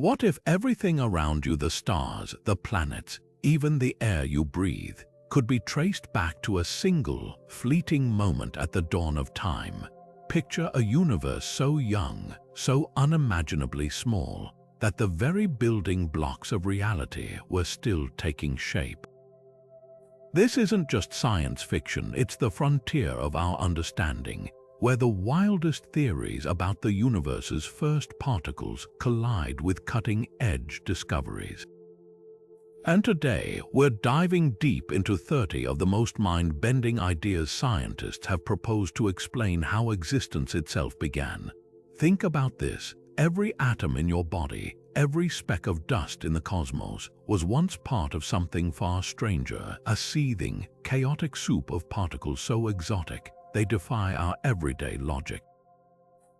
What if everything around you, the stars, the planets, even the air you breathe, could be traced back to a single, fleeting moment at the dawn of time? Picture a universe so young, so unimaginably small, that the very building blocks of reality were still taking shape. This isn't just science fiction, it's the frontier of our understanding, where the wildest theories about the universe's first particles collide with cutting-edge discoveries. And today, we're diving deep into 30 of the most mind-bending ideas scientists have proposed to explain how existence itself began. Think about this. Every atom in your body, every speck of dust in the cosmos, was once part of something far stranger, a seething, chaotic soup of particles so exotic they defy our everyday logic.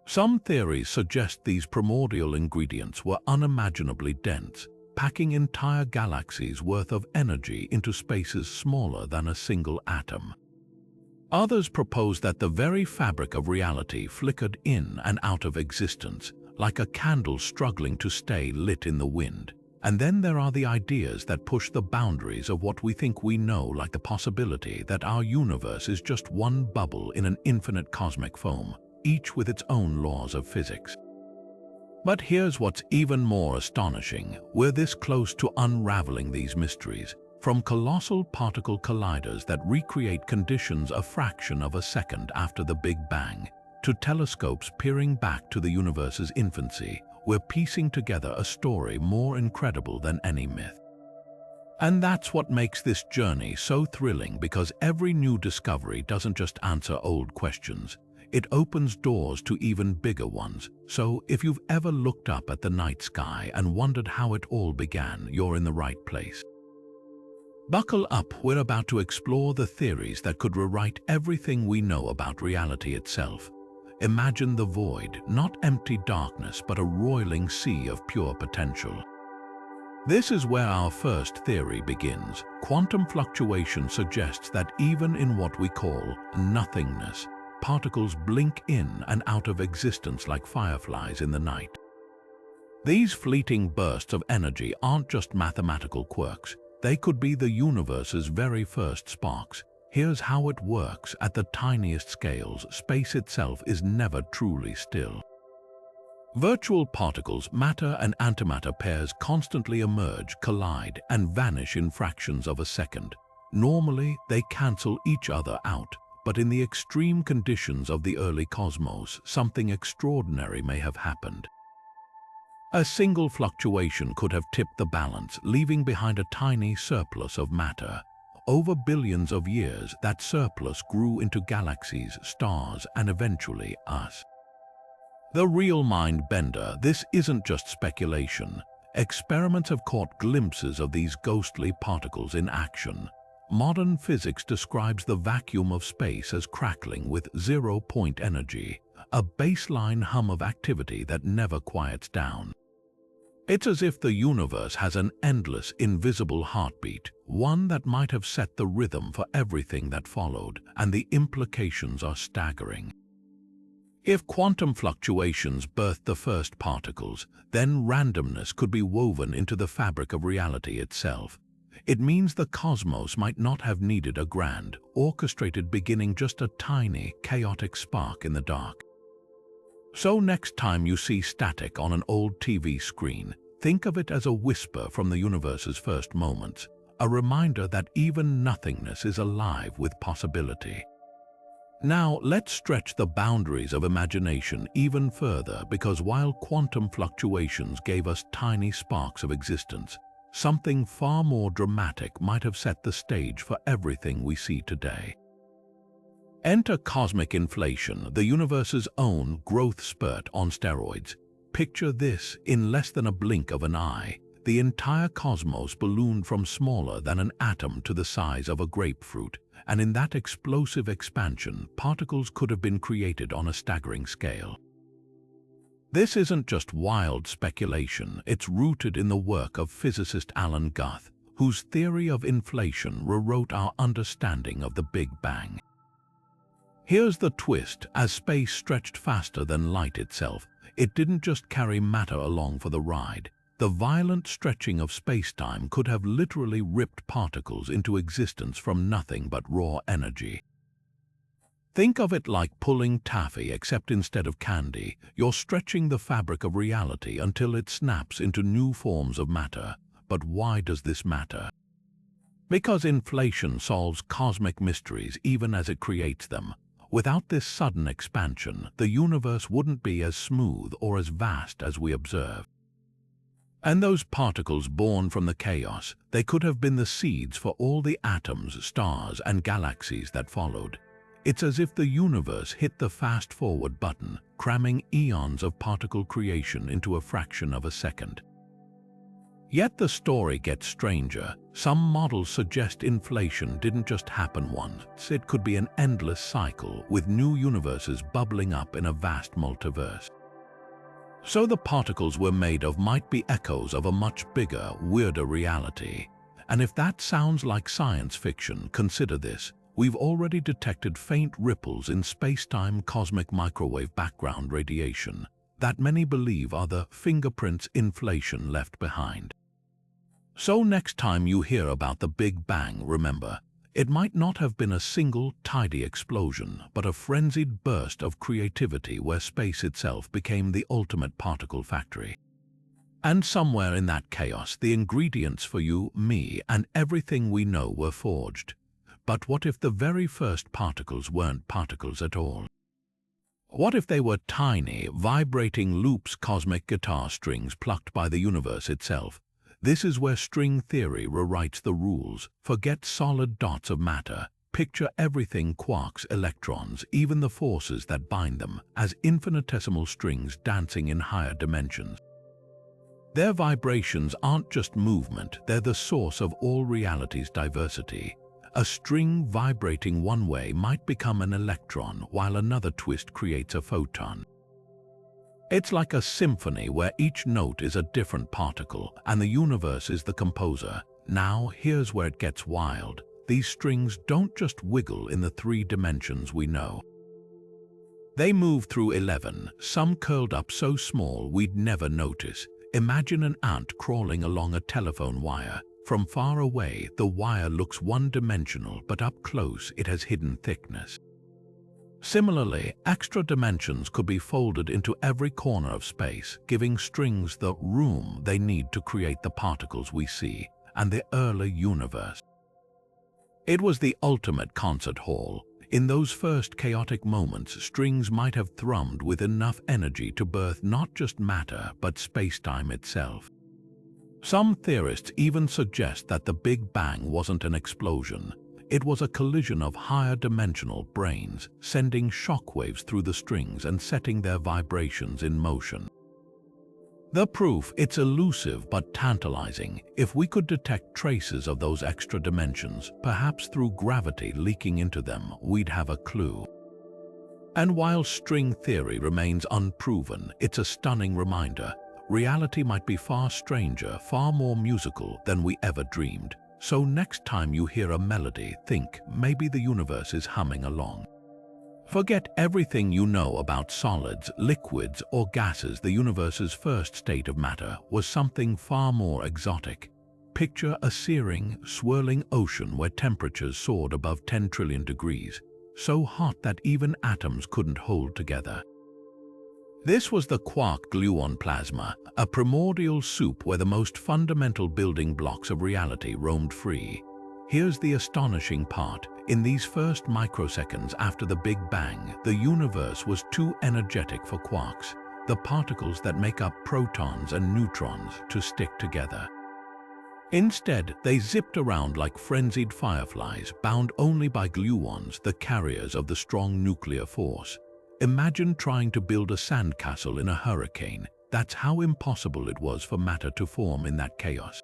Some theories suggest these primordial ingredients were unimaginably dense, packing entire galaxies worth of energy into spaces smaller than a single atom. Others propose that the very fabric of reality flickered in and out of existence, like a candle struggling to stay lit in the wind. And then there are the ideas that push the boundaries of what we think we know, like the possibility that our universe is just one bubble in an infinite cosmic foam, each with its own laws of physics. But here's what's even more astonishing. We're this close to unraveling these mysteries, from colossal particle colliders that recreate conditions a fraction of a second after the Big Bang, to telescopes peering back to the universe's infancy. We're piecing together a story more incredible than any myth. And that's what makes this journey so thrilling, because every new discovery doesn't just answer old questions, it opens doors to even bigger ones. So if you've ever looked up at the night sky and wondered how it all began, you're in the right place. Buckle up, we're about to explore the theories that could rewrite everything we know about reality itself. Imagine the void, not empty darkness, but a roiling sea of pure potential. This is where our first theory begins. Quantum fluctuation suggests that even in what we call nothingness, particles blink in and out of existence like fireflies in the night. These fleeting bursts of energy aren't just mathematical quirks. They could be the universe's very first sparks. Here's how it works. At the tiniest scales, space itself is never truly still. Virtual particles, matter and antimatter pairs, constantly emerge, collide, and vanish in fractions of a second. Normally, they cancel each other out, but in the extreme conditions of the early cosmos, something extraordinary may have happened. A single fluctuation could have tipped the balance, leaving behind a tiny surplus of matter. Over billions of years, that surplus grew into galaxies, stars, and eventually us. The real mind bender, this isn't just speculation. Experiments have caught glimpses of these ghostly particles in action. Modern physics describes the vacuum of space as crackling with zero-point energy, a baseline hum of activity that never quiets down. It's as if the universe has an endless, invisible heartbeat, one that might have set the rhythm for everything that followed, and the implications are staggering. If quantum fluctuations birthed the first particles, then randomness could be woven into the fabric of reality itself. It means the cosmos might not have needed a grand, orchestrated beginning, just a tiny, chaotic spark in the dark. So next time you see static on an old TV screen, think of it as a whisper from the universe's first moments, a reminder that even nothingness is alive with possibility. Now let's stretch the boundaries of imagination even further, because while quantum fluctuations gave us tiny sparks of existence, something far more dramatic might have set the stage for everything we see today. Enter cosmic inflation, the universe's own growth spurt on steroids. Picture this: in less than a blink of an eye, the entire cosmos ballooned from smaller than an atom to the size of a grapefruit, and in that explosive expansion, particles could have been created on a staggering scale. This isn't just wild speculation, it's rooted in the work of physicist Alan Guth, whose theory of inflation rewrote our understanding of the Big Bang. Here's the twist: as space stretched faster than light itself, it didn't just carry matter along for the ride. the violent stretching of space-time could have literally ripped particles into existence from nothing but raw energy. Think of it like pulling taffy, except instead of candy, you're stretching the fabric of reality until it snaps into new forms of matter. But why does this matter? Because inflation solves cosmic mysteries even as it creates them. Without this sudden expansion, the universe wouldn't be as smooth or as vast as we observe. And those particles born from the chaos, they could have been the seeds for all the atoms, stars, and galaxies that followed. It's as if the universe hit the fast-forward button, cramming eons of particle creation into a fraction of a second. Yet the story gets stranger. Some models suggest inflation didn't just happen once. It could be an endless cycle, with new universes bubbling up in a vast multiverse. So the particles we're made of might be echoes of a much bigger, weirder reality. And if that sounds like science fiction, consider this. We've already detected faint ripples in space-time cosmic microwave background radiation that many believe are the fingerprints inflation left behind. So next time you hear about the Big Bang, remember, it might not have been a single, tidy explosion, but a frenzied burst of creativity where space itself became the ultimate particle factory. And somewhere in that chaos, the ingredients for you, me, and everything we know were forged. But what if the very first particles weren't particles at all? What if they were tiny, vibrating loops, cosmic guitar strings plucked by the universe itself? This is where string theory rewrites the rules. Forget solid dots of matter. Picture everything: quarks, electrons, even the forces that bind them, as infinitesimal strings dancing in higher dimensions. Their vibrations aren't just movement, they're the source of all reality's diversity. A string vibrating one way might become an electron, while another twist creates a photon. It's like a symphony where each note is a different particle, and the universe is the composer. Now, here's where it gets wild. These strings don't just wiggle in the 3 dimensions we know. They move through 11, some curled up so small we'd never notice. Imagine an ant crawling along a telephone wire. From far away, the wire looks one-dimensional, but up close it has hidden thickness. Similarly, extra dimensions could be folded into every corner of space, giving strings the room they need to create the particles we see, and the early universe. It was the ultimate concert hall. In those first chaotic moments, strings might have thrummed with enough energy to birth not just matter, but space-time itself. Some theorists even suggest that the Big Bang wasn't an explosion. It was a collision of higher dimensional brains, sending shockwaves through the strings and setting their vibrations in motion. The proof, it's elusive but tantalizing. If we could detect traces of those extra dimensions, perhaps through gravity leaking into them, we'd have a clue. And while string theory remains unproven, it's a stunning reminder. Reality might be far stranger, far more musical than we ever dreamed. So next time you hear a melody, think, maybe the universe is humming along. Forget everything you know about solids, liquids, or gases. The universe's first state of matter was something far more exotic. Picture a searing, swirling ocean where temperatures soared above 10 trillion degrees, so hot that even atoms couldn't hold together. This was the quark-gluon plasma, a primordial soup where the most fundamental building blocks of reality roamed free. Here's the astonishing part. In these first microseconds after the Big Bang, the universe was too energetic for quarks, the particles that make up protons and neutrons, to stick together. Instead, they zipped around like frenzied fireflies, bound only by gluons, the carriers of the strong nuclear force. Imagine trying to build a sandcastle in a hurricane. That's how impossible it was for matter to form in that chaos.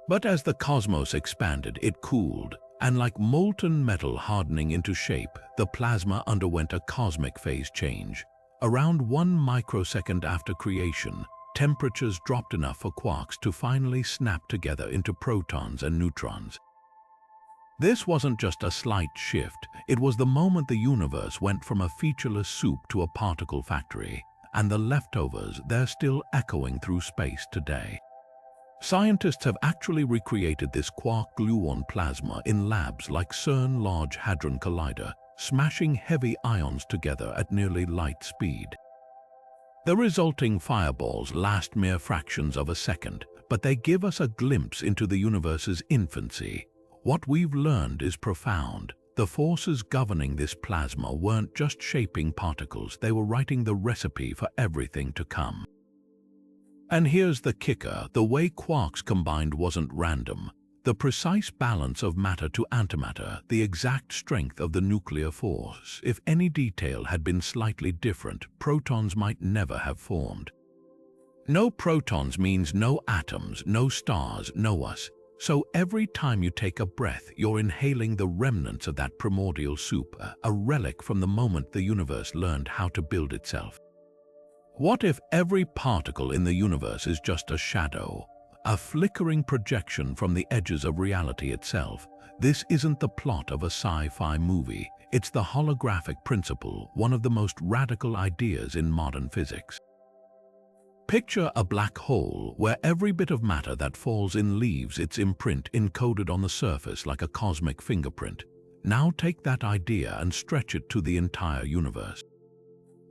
But as the cosmos expanded, it cooled, and like molten metal hardening into shape, the plasma underwent a cosmic phase change. Around 1 microsecond after creation, temperatures dropped enough for quarks to finally snap together into protons and neutrons. This wasn't just a slight shift, it was the moment the universe went from a featureless soup to a particle factory. and the leftovers, they're still echoing through space today. Scientists have actually recreated this quark-gluon plasma in labs like CERN Large Hadron Collider, smashing heavy ions together at nearly light speed. The resulting fireballs last mere fractions of a second, but they give us a glimpse into the universe's infancy. What we've learned is profound. The forces governing this plasma weren't just shaping particles, they were writing the recipe for everything to come. And here's the kicker, the way quarks combined wasn't random. The precise balance of matter to antimatter, the exact strength of the nuclear force. If any detail had been slightly different, protons might never have formed. No protons means no atoms, no stars, no us. So every time you take a breath, you're inhaling the remnants of that primordial soup, a relic from the moment the universe learned how to build itself. What if every particle in the universe is just a shadow, a flickering projection from the edges of reality itself? This isn't the plot of a sci-fi movie. It's the holographic principle, one of the most radical ideas in modern physics. Picture a black hole where every bit of matter that falls in leaves its imprint encoded on the surface like a cosmic fingerprint. Now take that idea and stretch it to the entire universe.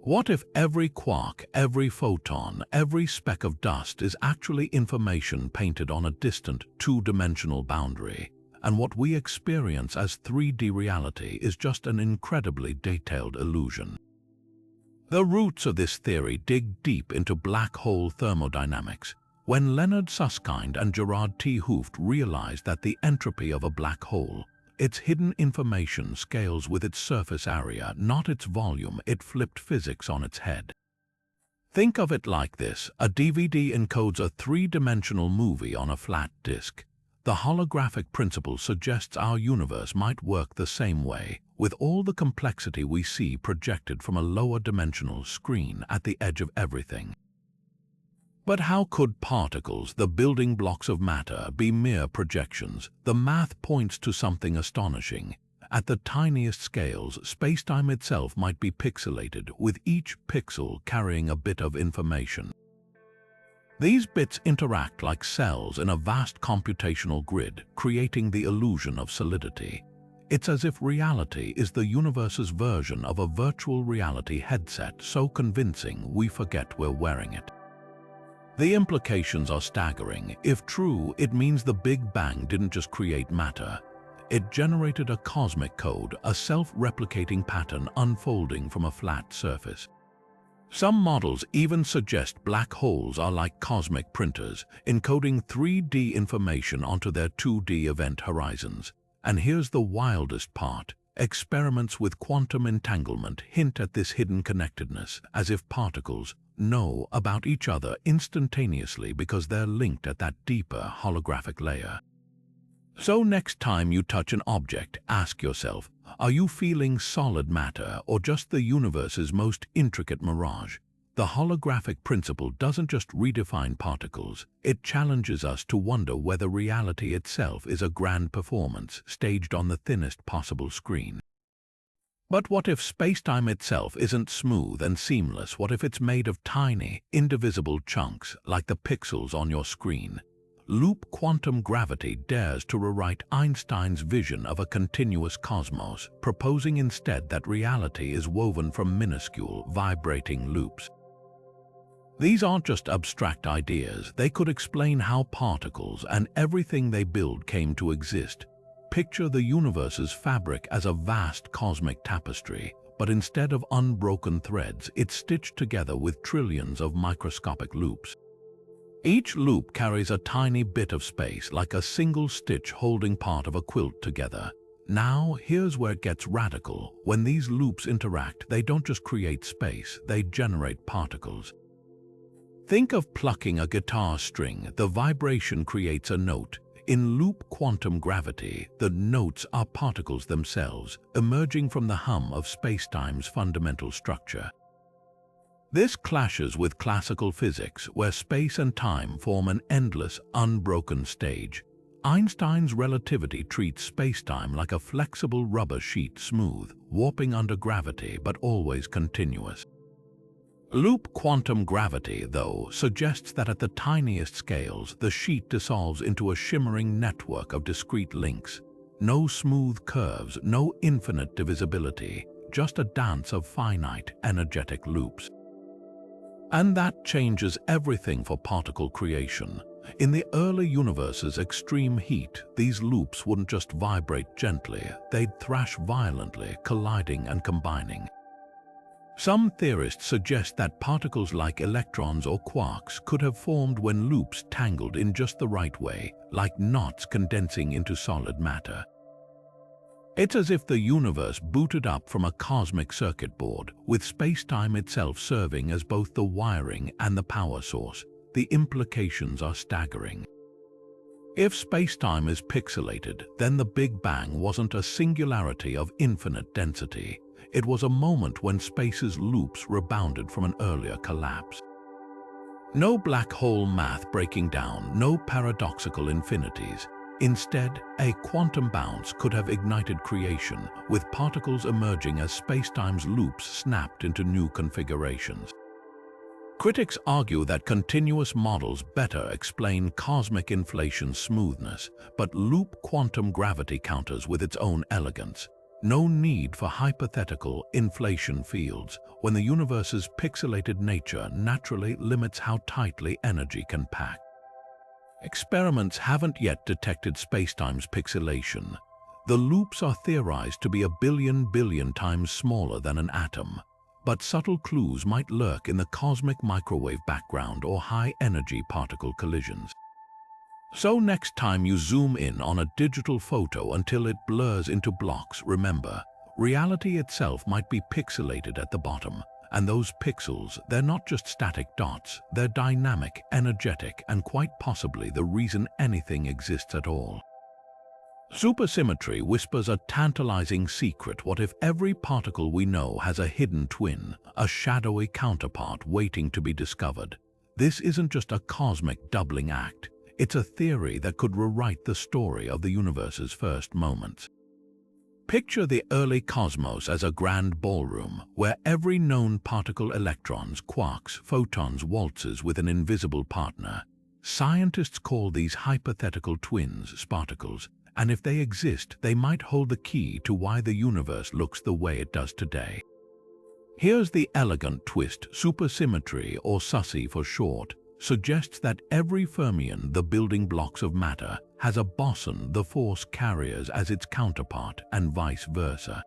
What if every quark, every photon, every speck of dust is actually information painted on a distant, two-dimensional boundary, and what we experience as 3D reality is just an incredibly detailed illusion? The roots of this theory dig deep into black hole thermodynamics. When Leonard Susskind and Gerard T. Hooft realized that the entropy of a black hole, its hidden information, scales with its surface area, not its volume, it flipped physics on its head. Think of it like this: a DVD encodes a three-dimensional movie on a flat disk. The holographic principle suggests our universe might work the same way, with all the complexity we see projected from a lower dimensional screen at the edge of everything. But how could particles, the building blocks of matter, be mere projections? The math points to something astonishing. At the tiniest scales, spacetime itself might be pixelated, with each pixel carrying a bit of information. These bits interact like cells in a vast computational grid, creating the illusion of solidity. It's as if reality is the universe's version of a virtual reality headset, so convincing we forget we're wearing it. The implications are staggering. If true, it means the Big Bang didn't just create matter. It generated a cosmic code, a self-replicating pattern unfolding from a flat surface. Some models even suggest black holes are like cosmic printers, encoding 3D information onto their 2D event horizons. And here's the wildest part. Experiments with quantum entanglement hint at this hidden connectedness, as if particles know about each other instantaneously because they're linked at that deeper holographic layer. So next time you touch an object, ask yourself, are you feeling solid matter or just the universe's most intricate mirage? The holographic principle doesn't just redefine particles, it challenges us to wonder whether reality itself is a grand performance staged on the thinnest possible screen. But what if spacetime itself isn't smooth and seamless? What if it's made of tiny, indivisible chunks like the pixels on your screen? Loop quantum gravity dares to rewrite Einstein's vision of a continuous cosmos, proposing instead that reality is woven from minuscule, vibrating loops. These aren't just abstract ideas, they could explain how particles and everything they build came to exist. Picture the universe's fabric as a vast cosmic tapestry, but instead of unbroken threads, it's stitched together with trillions of microscopic loops. Each loop carries a tiny bit of space, like a single stitch holding part of a quilt together. Now, here's where it gets radical. When these loops interact, they don't just create space, they generate particles. Think of plucking a guitar string. The vibration creates a note. In loop quantum gravity, the notes are particles themselves, emerging from the hum of spacetime's fundamental structure. This clashes with classical physics, where space and time form an endless, unbroken stage. Einstein's relativity treats spacetime like a flexible rubber sheet, smooth, warping under gravity but always continuous. Loop quantum gravity, though, suggests that at the tiniest scales, the sheet dissolves into a shimmering network of discrete links. No smooth curves, no infinite divisibility, just a dance of finite, energetic loops. And that changes everything for particle creation. In the early universe's extreme heat, these loops wouldn't just vibrate gently, they'd thrash violently, colliding and combining. Some theorists suggest that particles like electrons or quarks could have formed when loops tangled in just the right way, like knots condensing into solid matter. It's as if the universe booted up from a cosmic circuit board, with space-time itself serving as both the wiring and the power source. The implications are staggering. If space-time is pixelated, then the Big Bang wasn't a singularity of infinite density. It was a moment when space's loops rebounded from an earlier collapse. No black hole math breaking down, no paradoxical infinities. Instead, a quantum bounce could have ignited creation, with particles emerging as spacetime's loops snapped into new configurations. Critics argue that continuous models better explain cosmic inflation's smoothness, but loop quantum gravity counters with its own elegance. No need for hypothetical inflation fields when the universe's pixelated nature naturally limits how tightly energy can pack. Experiments haven't yet detected spacetime's pixelation. The loops are theorized to be a billion times smaller than an atom, but subtle clues might lurk in the cosmic microwave background or high-energy particle collisions. So next time you zoom in on a digital photo until it blurs into blocks, remember, reality itself might be pixelated at the bottom. And those pixels, they're not just static dots, they're dynamic, energetic, and quite possibly the reason anything exists at all. Supersymmetry whispers a tantalizing secret. What if every particle we know has a hidden twin, a shadowy counterpart waiting to be discovered? This isn't just a cosmic doubling act. It's a theory that could rewrite the story of the universe's first moments. Picture the early cosmos as a grand ballroom where every known particle, electrons, quarks, photons, waltzes with an invisible partner. Scientists call these hypothetical twins sparticles, and if they exist, they might hold the key to why the universe looks the way it does today. Here's the elegant twist. Supersymmetry, or SUSY for short, suggests that every fermion, the building blocks of matter, has a boson, the force carriers, as its counterpart, and vice versa.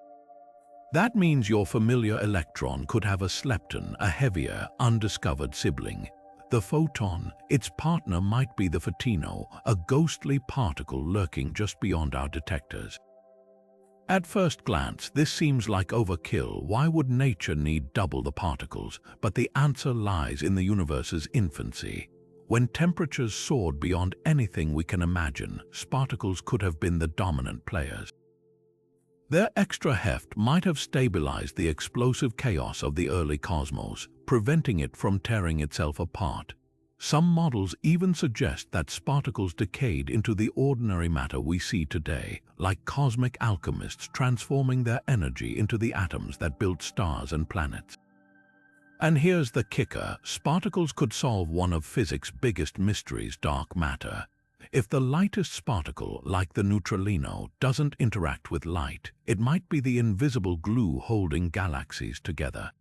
That means your familiar electron could have a lepton, a heavier, undiscovered sibling. The photon, its partner, might be the photino, a ghostly particle lurking just beyond our detectors. At first glance, this seems like overkill. Why would nature need double the particles? But the answer lies in the universe's infancy. When temperatures soared beyond anything we can imagine, sparticles could have been the dominant players. Their extra heft might have stabilized the explosive chaos of the early cosmos, preventing it from tearing itself apart. Some models even suggest that sparticles decayed into the ordinary matter we see today, like cosmic alchemists transforming their energy into the atoms that built stars and planets. And here's the kicker: sparticles could solve one of physics' biggest mysteries, dark matter. If the lightest sparticle, like the neutrino, doesn't interact with light, it might be the invisible glue holding galaxies together.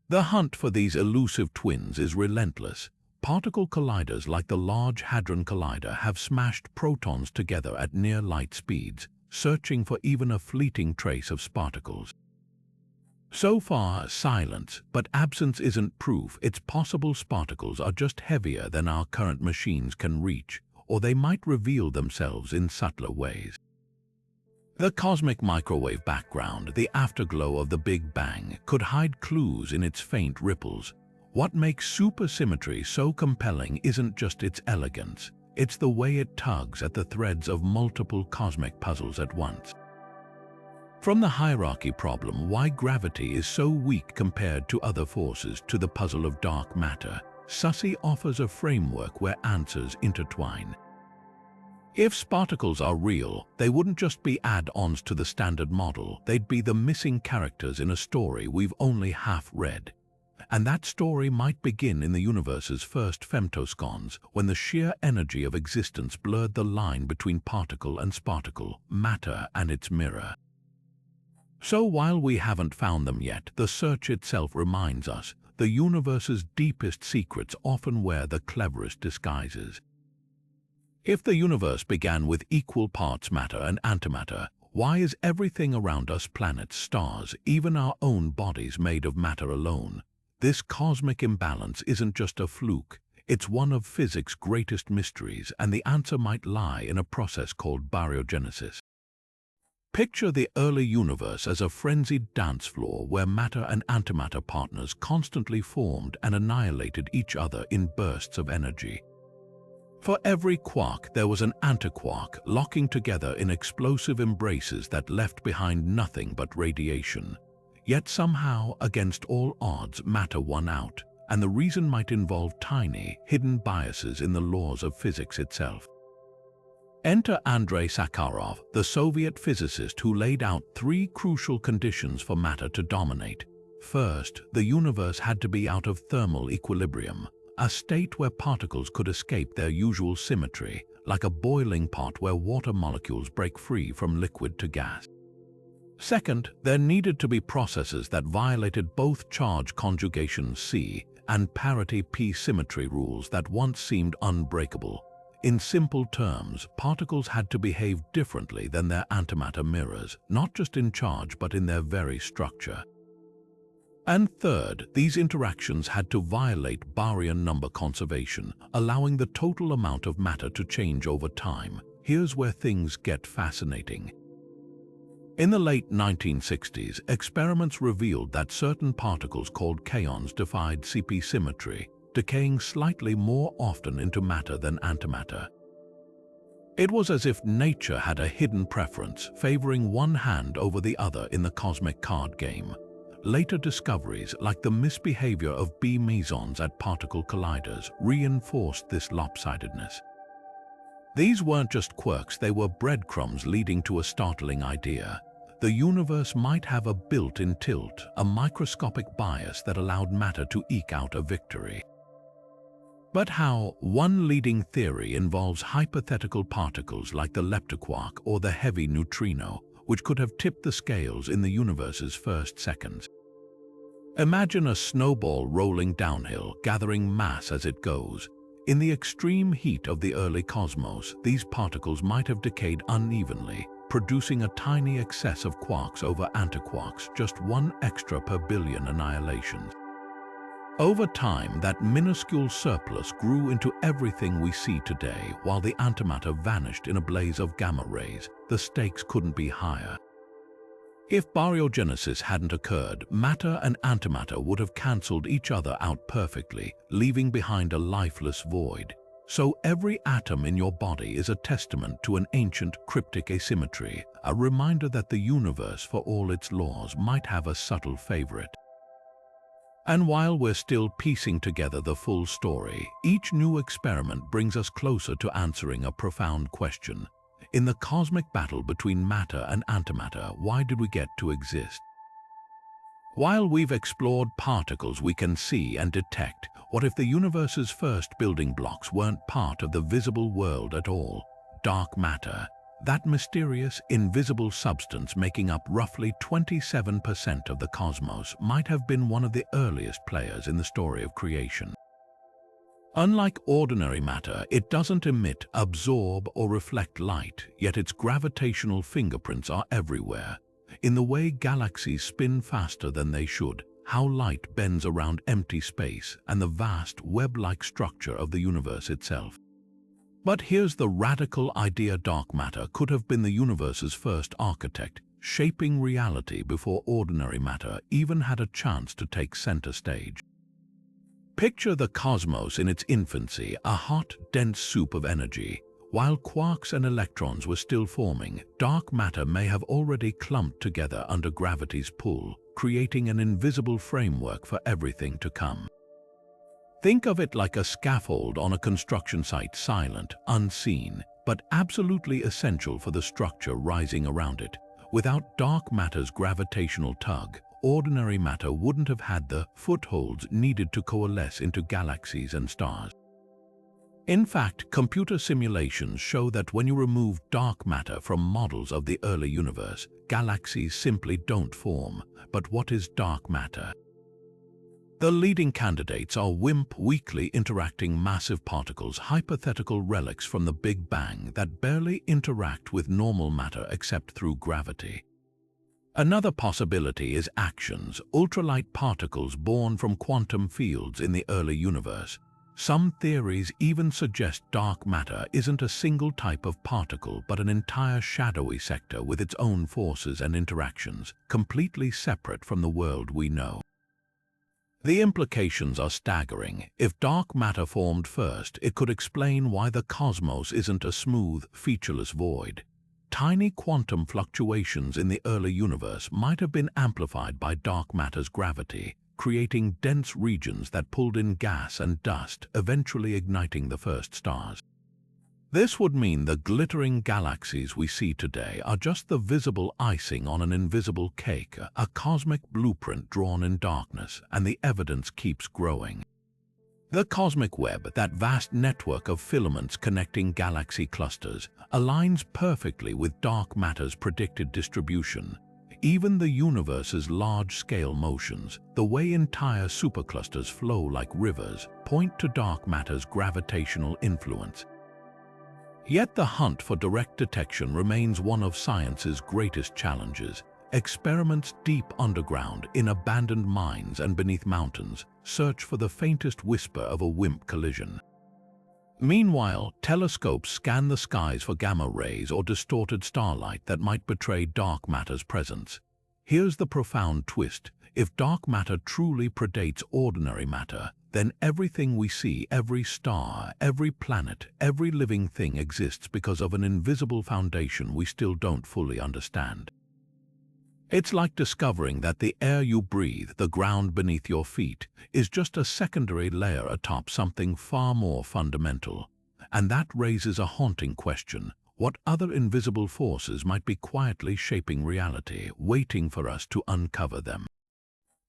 The hunt for these elusive twins is relentless. Particle colliders like the Large Hadron Collider have smashed protons together at near light speeds, searching for even a fleeting trace of sparticles. So far, silence, but absence isn't proof. It's possible sparticles are just heavier than our current machines can reach, or they might reveal themselves in subtler ways. The cosmic microwave background, the afterglow of the Big Bang, could hide clues in its faint ripples. What makes supersymmetry so compelling isn't just its elegance, it's the way it tugs at the threads of multiple cosmic puzzles at once. From the hierarchy problem, why gravity is so weak compared to other forces, to the puzzle of dark matter, SUSY offers a framework where answers intertwine. If sparticles are real, they wouldn't just be add-ons to the standard model, they'd be the missing characters in a story we've only half read. And that story might begin in the universe's first femtosecond, when the sheer energy of existence blurred the line between particle and sparticle, matter and its mirror. So while we haven't found them yet, the search itself reminds us the universe's deepest secrets often wear the cleverest disguises. If the universe began with equal parts matter and antimatter, why is everything around us, planets, stars, even our own bodies, made of matter alone? This cosmic imbalance isn't just a fluke, it's one of physics' greatest mysteries, and the answer might lie in a process called baryogenesis. Picture the early universe as a frenzied dance floor where matter and antimatter partners constantly formed and annihilated each other in bursts of energy. For every quark, there was an antiquark locking together in explosive embraces that left behind nothing but radiation. Yet somehow, against all odds, matter won out, and the reason might involve tiny, hidden biases in the laws of physics itself. Enter Andrei Sakharov, the Soviet physicist who laid out three crucial conditions for matter to dominate. First, the universe had to be out of thermal equilibrium, a state where particles could escape their usual symmetry, like a boiling pot where water molecules break free from liquid to gas. Second, there needed to be processes that violated both charge conjugation C and parity P symmetry rules that once seemed unbreakable. In simple terms, particles had to behave differently than their antimatter mirrors, not just in charge but in their very structure. And third, these interactions had to violate baryon number conservation, allowing the total amount of matter to change over time. Here's where things get fascinating. In the late 1960s, experiments revealed that certain particles called kaons defied CP symmetry, decaying slightly more often into matter than antimatter. It was as if nature had a hidden preference, favoring one hand over the other in the cosmic card game. Later discoveries, like the misbehavior of B mesons at particle colliders, reinforced this lopsidedness. These weren't just quirks, they were breadcrumbs leading to a startling idea. The universe might have a built-in tilt, a microscopic bias that allowed matter to eke out a victory. But how? One leading theory involves hypothetical particles like the leptoquark or the heavy neutrino, which could have tipped the scales in the universe's first seconds. Imagine a snowball rolling downhill, gathering mass as it goes. In the extreme heat of the early cosmos, these particles might have decayed unevenly, producing a tiny excess of quarks over antiquarks, just one extra per billion annihilations. Over time, that minuscule surplus grew into everything we see today, while the antimatter vanished in a blaze of gamma rays. The stakes couldn't be higher. If baryogenesis hadn't occurred, matter and antimatter would have cancelled each other out perfectly, leaving behind a lifeless void. So every atom in your body is a testament to an ancient cryptic asymmetry, a reminder that the universe, for all its laws, might have a subtle favorite. And while we're still piecing together the full story, each new experiment brings us closer to answering a profound question. In the cosmic battle between matter and antimatter, why did we get to exist? While we've explored particles we can see and detect, what if the universe's first building blocks weren't part of the visible world at all? Dark matter, that mysterious, invisible substance making up roughly 27% of the cosmos, might have been one of the earliest players in the story of creation. Unlike ordinary matter, it doesn't emit, absorb, or reflect light, yet its gravitational fingerprints are everywhere. In the way galaxies spin faster than they should, how light bends around empty space, and the vast web-like structure of the universe itself. But here's the radical idea: dark matter could have been the universe's first architect, shaping reality before ordinary matter even had a chance to take center stage. Picture the cosmos in its infancy, a hot, dense soup of energy. While quarks and electrons were still forming, dark matter may have already clumped together under gravity's pull, creating an invisible framework for everything to come. Think of it like a scaffold on a construction site, silent, unseen, but absolutely essential for the structure rising around it. Without dark matter's gravitational tug, ordinary matter wouldn't have had the footholds needed to coalesce into galaxies and stars. In fact, computer simulations show that when you remove dark matter from models of the early universe, galaxies simply don't form. But what is dark matter? The leading candidates are WIMP, weakly interacting massive particles, hypothetical relics from the Big Bang that barely interact with normal matter except through gravity. Another possibility is Axions, ultralight particles born from quantum fields in the early universe. Some theories even suggest dark matter isn't a single type of particle but an entire shadowy sector with its own forces and interactions, completely separate from the world we know. The implications are staggering. If dark matter formed first, it could explain why the cosmos isn't a smooth, featureless void. Tiny quantum fluctuations in the early universe might have been amplified by dark matter's gravity, creating dense regions that pulled in gas and dust, eventually igniting the first stars. This would mean the glittering galaxies we see today are just the visible icing on an invisible cake, a cosmic blueprint drawn in darkness, and the evidence keeps growing. The cosmic web, that vast network of filaments connecting galaxy clusters, aligns perfectly with dark matter's predicted distribution. Even the universe's large-scale motions, the way entire superclusters flow like rivers, point to dark matter's gravitational influence. Yet the hunt for direct detection remains one of science's greatest challenges. Experiments deep underground, in abandoned mines and beneath mountains, search for the faintest whisper of a WIMP collision. Meanwhile, telescopes scan the skies for gamma rays or distorted starlight that might betray dark matter's presence. Here's the profound twist. If dark matter truly predates ordinary matter, then everything we see, every star, every planet, every living thing exists because of an invisible foundation we still don't fully understand. It's like discovering that the air you breathe, the ground beneath your feet, is just a secondary layer atop something far more fundamental. And that raises a haunting question. What other invisible forces might be quietly shaping reality, waiting for us to uncover them?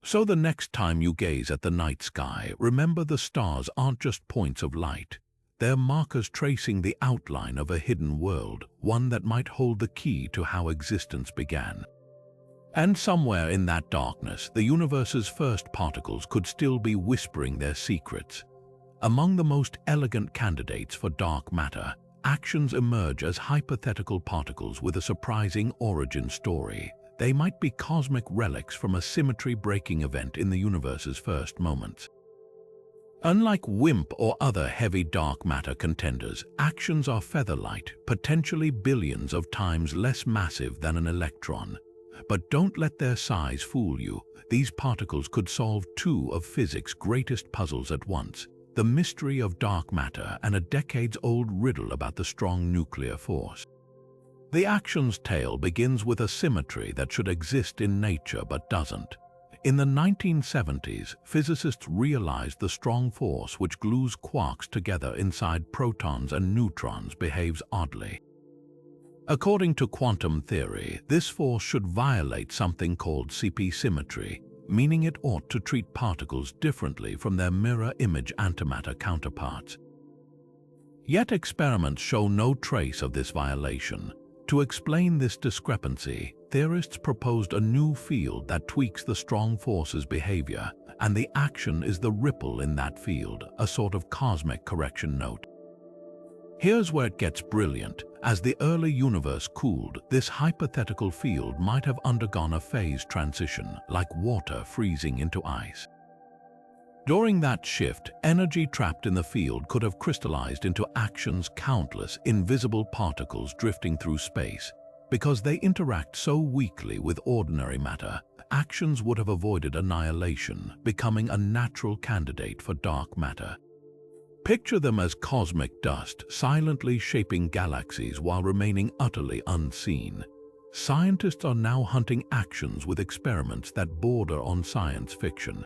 So the next time you gaze at the night sky, remember the stars aren't just points of light. They're markers tracing the outline of a hidden world, one that might hold the key to how existence began. And somewhere in that darkness, the universe's first particles could still be whispering their secrets. Among the most elegant candidates for dark matter, Axions emerge as hypothetical particles with a surprising origin story. They might be cosmic relics from a symmetry-breaking event in the universe's first moments. Unlike WIMP or other heavy dark matter contenders, Axions are feather-light, potentially billions of times less massive than an electron. But don't let their size fool you. These particles could solve two of physics' greatest puzzles at once: the mystery of dark matter and a decades-old riddle about the strong nuclear force. The Axions tale begins with a symmetry that should exist in nature but doesn't. In the 1970s, physicists realized the strong force which glues quarks together inside protons and neutrons behaves oddly. According to quantum theory, this force should violate something called CP symmetry, meaning it ought to treat particles differently from their mirror image antimatter counterparts. Yet experiments show no trace of this violation. To explain this discrepancy, theorists proposed a new field that tweaks the strong force's behavior, and the action is the ripple in that field, a sort of cosmic correction note. Here's where it gets brilliant. As the early universe cooled, this hypothetical field might have undergone a phase transition, like water freezing into ice. During that shift, energy trapped in the field could have crystallized into Axions, countless invisible particles drifting through space. Because they interact so weakly with ordinary matter, Axions would have avoided annihilation, becoming a natural candidate for dark matter. Picture them as cosmic dust, silently shaping galaxies while remaining utterly unseen. Scientists are now hunting Axions with experiments that border on science fiction.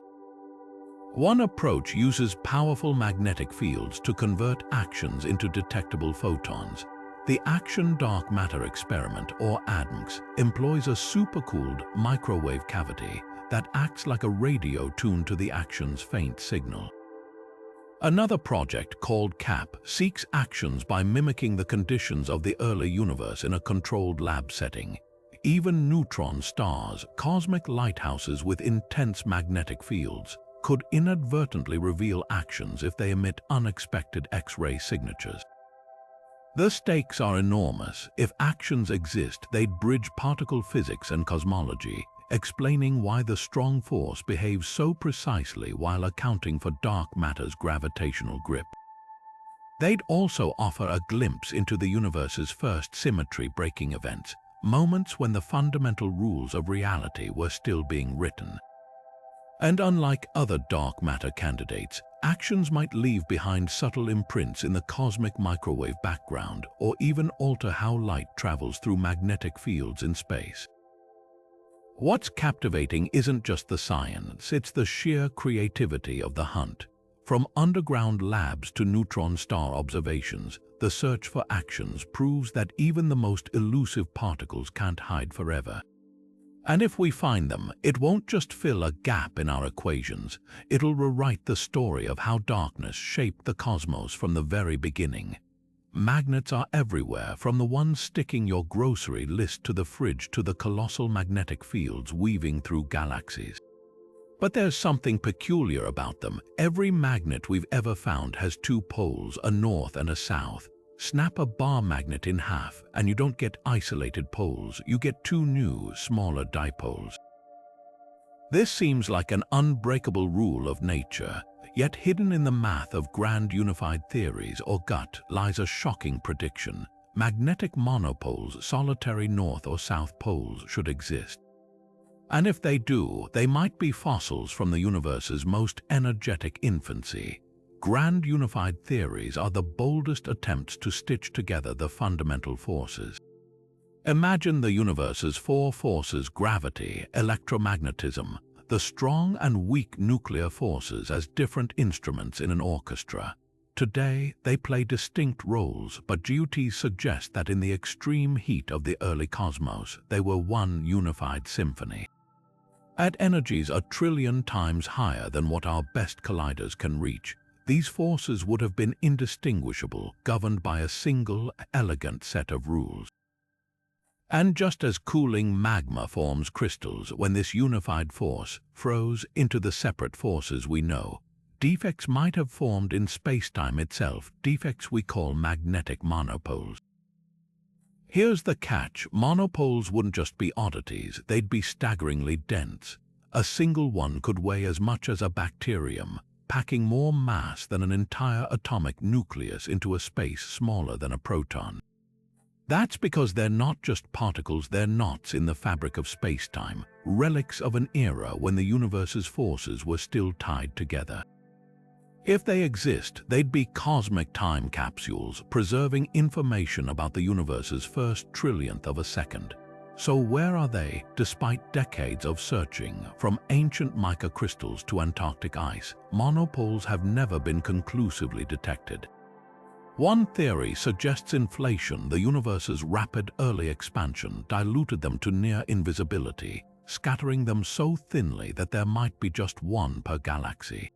One approach uses powerful magnetic fields to convert Axions into detectable photons. The Axion Dark Matter Experiment, or ADMX, employs a supercooled microwave cavity. that acts like a radio tuned to the Axions' faint signal. Another project called CAP seeks Axions by mimicking the conditions of the early universe in a controlled lab setting. Even neutron stars, cosmic lighthouses with intense magnetic fields, could inadvertently reveal Axions if they emit unexpected X-ray signatures. The stakes are enormous. If Axions exist, they'd bridge particle physics and cosmology, explaining why the strong force behaves so precisely while accounting for dark matter's gravitational grip. They'd also offer a glimpse into the universe's first symmetry-breaking events, moments when the fundamental rules of reality were still being written. And unlike other dark matter candidates, Axions might leave behind subtle imprints in the cosmic microwave background or even alter how light travels through magnetic fields in space. What's captivating isn't just the science, it's the sheer creativity of the hunt. From underground labs to neutron star observations, the search for Axions proves that even the most elusive particles can't hide forever. And if we find them, it won't just fill a gap in our equations, it'll rewrite the story of how darkness shaped the cosmos from the very beginning. Magnets are everywhere, from the ones sticking your grocery list to the fridge to the colossal magnetic fields weaving through galaxies. But there's something peculiar about them. Every magnet we've ever found has two poles, a north and a south. Snap a bar magnet in half, and you don't get isolated poles, you get two new, smaller dipoles. This seems like an unbreakable rule of nature, yet hidden in the math of grand unified theories or gut lies a shocking prediction. Magnetic monopoles, solitary north or south poles, should exist. And if they do, they might be fossils from the universe's most energetic infancy. Grand unified theories are the boldest attempts to stitch together the fundamental forces. Imagine the universe's four forces: gravity, electromagnetism, the strong and weak nuclear forces as different instruments in an orchestra. Today, they play distinct roles, but GUTs suggest that in the extreme heat of the early cosmos, they were one unified symphony. At energies a trillion times higher than what our best colliders can reach, these forces would have been indistinguishable, governed by a single, elegant set of rules. And just as cooling magma forms crystals when this unified force froze into the separate forces we know, defects might have formed in space-time itself, defects we call magnetic monopoles. Here's the catch: monopoles wouldn't just be oddities, they'd be staggeringly dense. A single one could weigh as much as a bacterium, packing more mass than an entire atomic nucleus into a space smaller than a proton. That's because they're not just particles, they're knots in the fabric of space-time, relics of an era when the universe's forces were still tied together. If they exist, they'd be cosmic time capsules, preserving information about the universe's first trillionth of a second. So where are they, despite decades of searching? From ancient mica crystals to Antarctic ice, monopoles have never been conclusively detected. One theory suggests inflation, the universe's rapid early expansion, diluted them to near invisibility, scattering them so thinly that there might be just one per galaxy.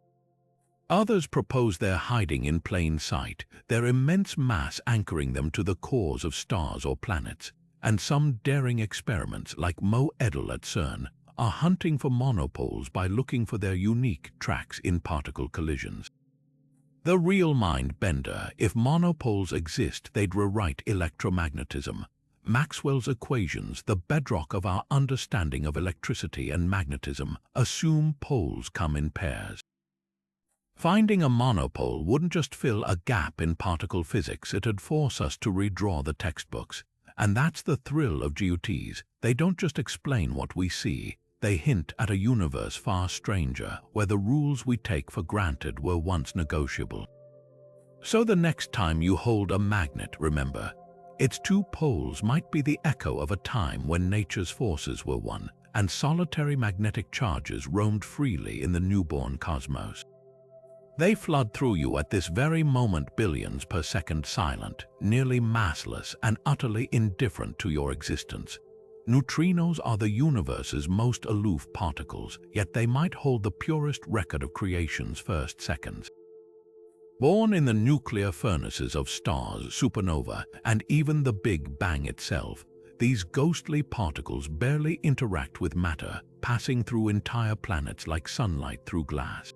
Others propose they're hiding in plain sight, their immense mass anchoring them to the cores of stars or planets. And some daring experiments, like Mo et al. At CERN, are hunting for monopoles by looking for their unique tracks in particle collisions. The real mind-bender: if monopoles exist, they'd rewrite electromagnetism. Maxwell's equations, the bedrock of our understanding of electricity and magnetism, assume poles come in pairs. Finding a monopole wouldn't just fill a gap in particle physics, it'd force us to redraw the textbooks. And that's the thrill of GUTs. They don't just explain what we see, they hint at a universe far stranger, where the rules we take for granted were once negotiable. So the next time you hold a magnet, remember, its two poles might be the echo of a time when nature's forces were one, and solitary magnetic charges roamed freely in the newborn cosmos. They flood through you at this very moment, billions per second, silent, nearly massless, and utterly indifferent to your existence. Neutrinos are the universe's most aloof particles, yet they might hold the purest record of creation's first seconds. Born in the nuclear furnaces of stars, supernova, and even the Big Bang itself, these ghostly particles barely interact with matter, passing through entire planets like sunlight through glass.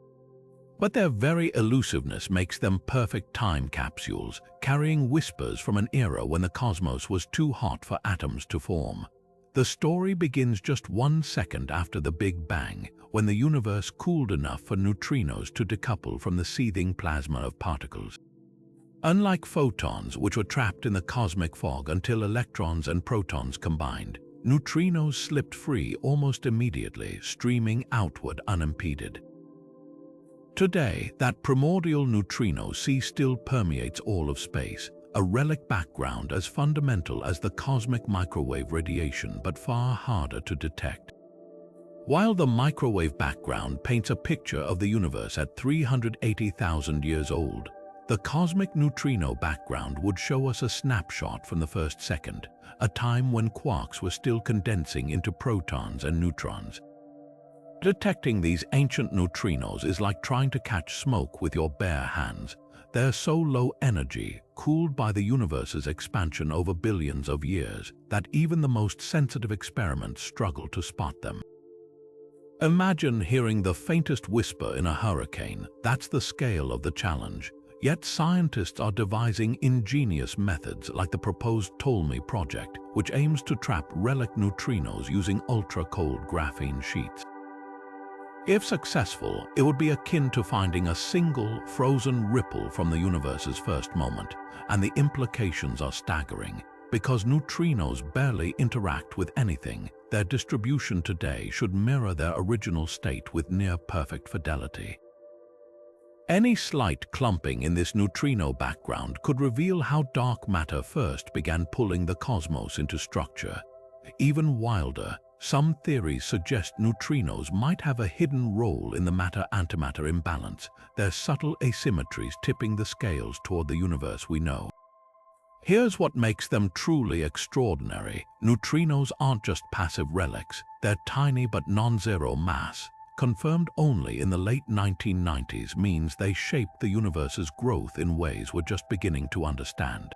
But their very elusiveness makes them perfect time capsules, carrying whispers from an era when the cosmos was too hot for atoms to form. The story begins just 1 second after the Big Bang, when the universe cooled enough for neutrinos to decouple from the seething plasma of particles. Unlike photons, which were trapped in the cosmic fog until electrons and protons combined, neutrinos slipped free almost immediately, streaming outward unimpeded. Today, that primordial neutrino sea still permeates all of space, a relic background as fundamental as the cosmic microwave radiation, but far harder to detect. While the microwave background paints a picture of the universe at 380,000 years old, the cosmic neutrino background would show us a snapshot from the first second, a time when quarks were still condensing into protons and neutrons. Detecting these ancient neutrinos is like trying to catch smoke with your bare hands. They're so low energy, cooled by the universe's expansion over billions of years, that even the most sensitive experiments struggle to spot them. Imagine hearing the faintest whisper in a hurricane. That's the scale of the challenge. Yet scientists are devising ingenious methods like the proposed Ptolemy project, which aims to trap relic neutrinos using ultra-cold graphene sheets. If successful, it would be akin to finding a single frozen ripple from the universe's first moment, and the implications are staggering. Because neutrinos barely interact with anything, their distribution today should mirror their original state with near-perfect fidelity. Any slight clumping in this neutrino background could reveal how dark matter first began pulling the cosmos into structure. Even wilder, some theories suggest neutrinos might have a hidden role in the matter-antimatter imbalance, their subtle asymmetries tipping the scales toward the universe we know. Here's what makes them truly extraordinary. Neutrinos aren't just passive relics, they're tiny but non-zero mass. Confirmed only in the late 1990s means they shaped the universe's growth in ways we're just beginning to understand.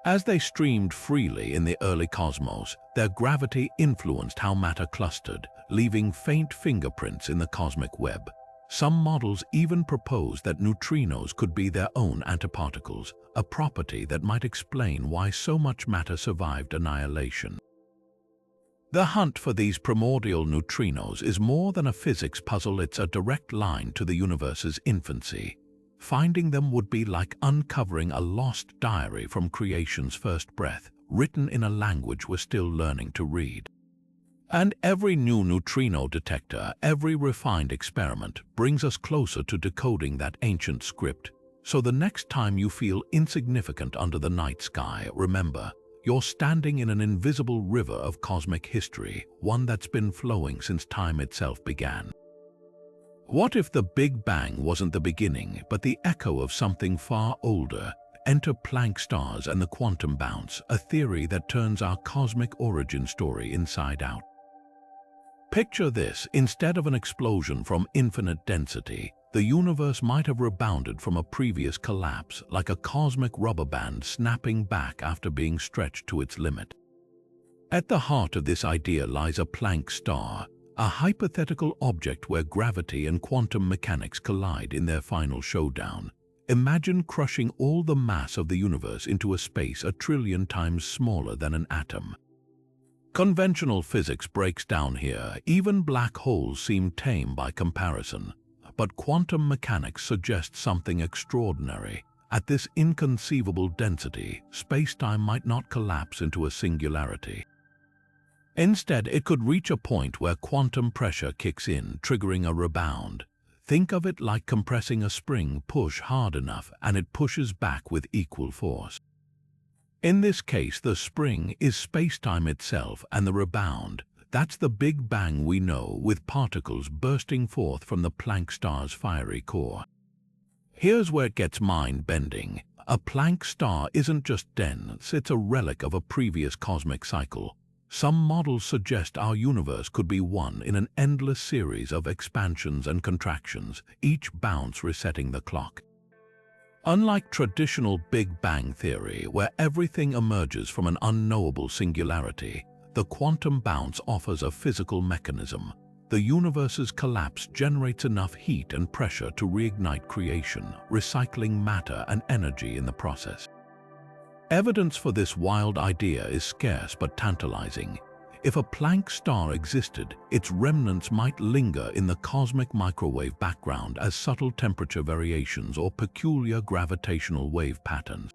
As they streamed freely in the early cosmos, their gravity influenced how matter clustered, leaving faint fingerprints in the cosmic web. Some models even propose that neutrinos could be their own antiparticles, a property that might explain why so much matter survived annihilation. The hunt for these primordial neutrinos is more than a physics puzzle, it's a direct line to the universe's infancy. Finding them would be like uncovering a lost diary from creation's first breath, written in a language we're still learning to read. And every new neutrino detector, every refined experiment, brings us closer to decoding that ancient script. So the next time you feel insignificant under the night sky, remember, you're standing in an invisible river of cosmic history, one that's been flowing since time itself began. What if the Big Bang wasn't the beginning, but the echo of something far older? Enter Planck stars and the quantum bounce, a theory that turns our cosmic origin story inside out. Picture this: instead of an explosion from infinite density, the universe might have rebounded from a previous collapse, like a cosmic rubber band snapping back after being stretched to its limit. At the heart of this idea lies a Planck star, a hypothetical object where gravity and quantum mechanics collide in their final showdown. Imagine crushing all the mass of the universe into a space 1 trillion times smaller than an atom. Conventional physics breaks down here. Even black holes seem tame by comparison. But quantum mechanics suggests something extraordinary. At this inconceivable density, space-time might not collapse into a singularity. Instead, it could reach a point where quantum pressure kicks in, triggering a rebound. Think of it like compressing a spring. Push hard enough, and it pushes back with equal force. In this case, the spring is space-time itself, and the rebound, that's the Big Bang we know, with particles bursting forth from the Planck star's fiery core. Here's where it gets mind-bending. A Planck star isn't just dense, it's a relic of a previous cosmic cycle. Some models suggest our universe could be one in an endless series of expansions and contractions, each bounce resetting the clock. Unlike traditional Big Bang theory, where everything emerges from an unknowable singularity, the quantum bounce offers a physical mechanism. The universe's collapse generates enough heat and pressure to reignite creation, recycling matter and energy in the process. Evidence for this wild idea is scarce but tantalizing. If a Planck star existed, its remnants might linger in the cosmic microwave background as subtle temperature variations or peculiar gravitational wave patterns.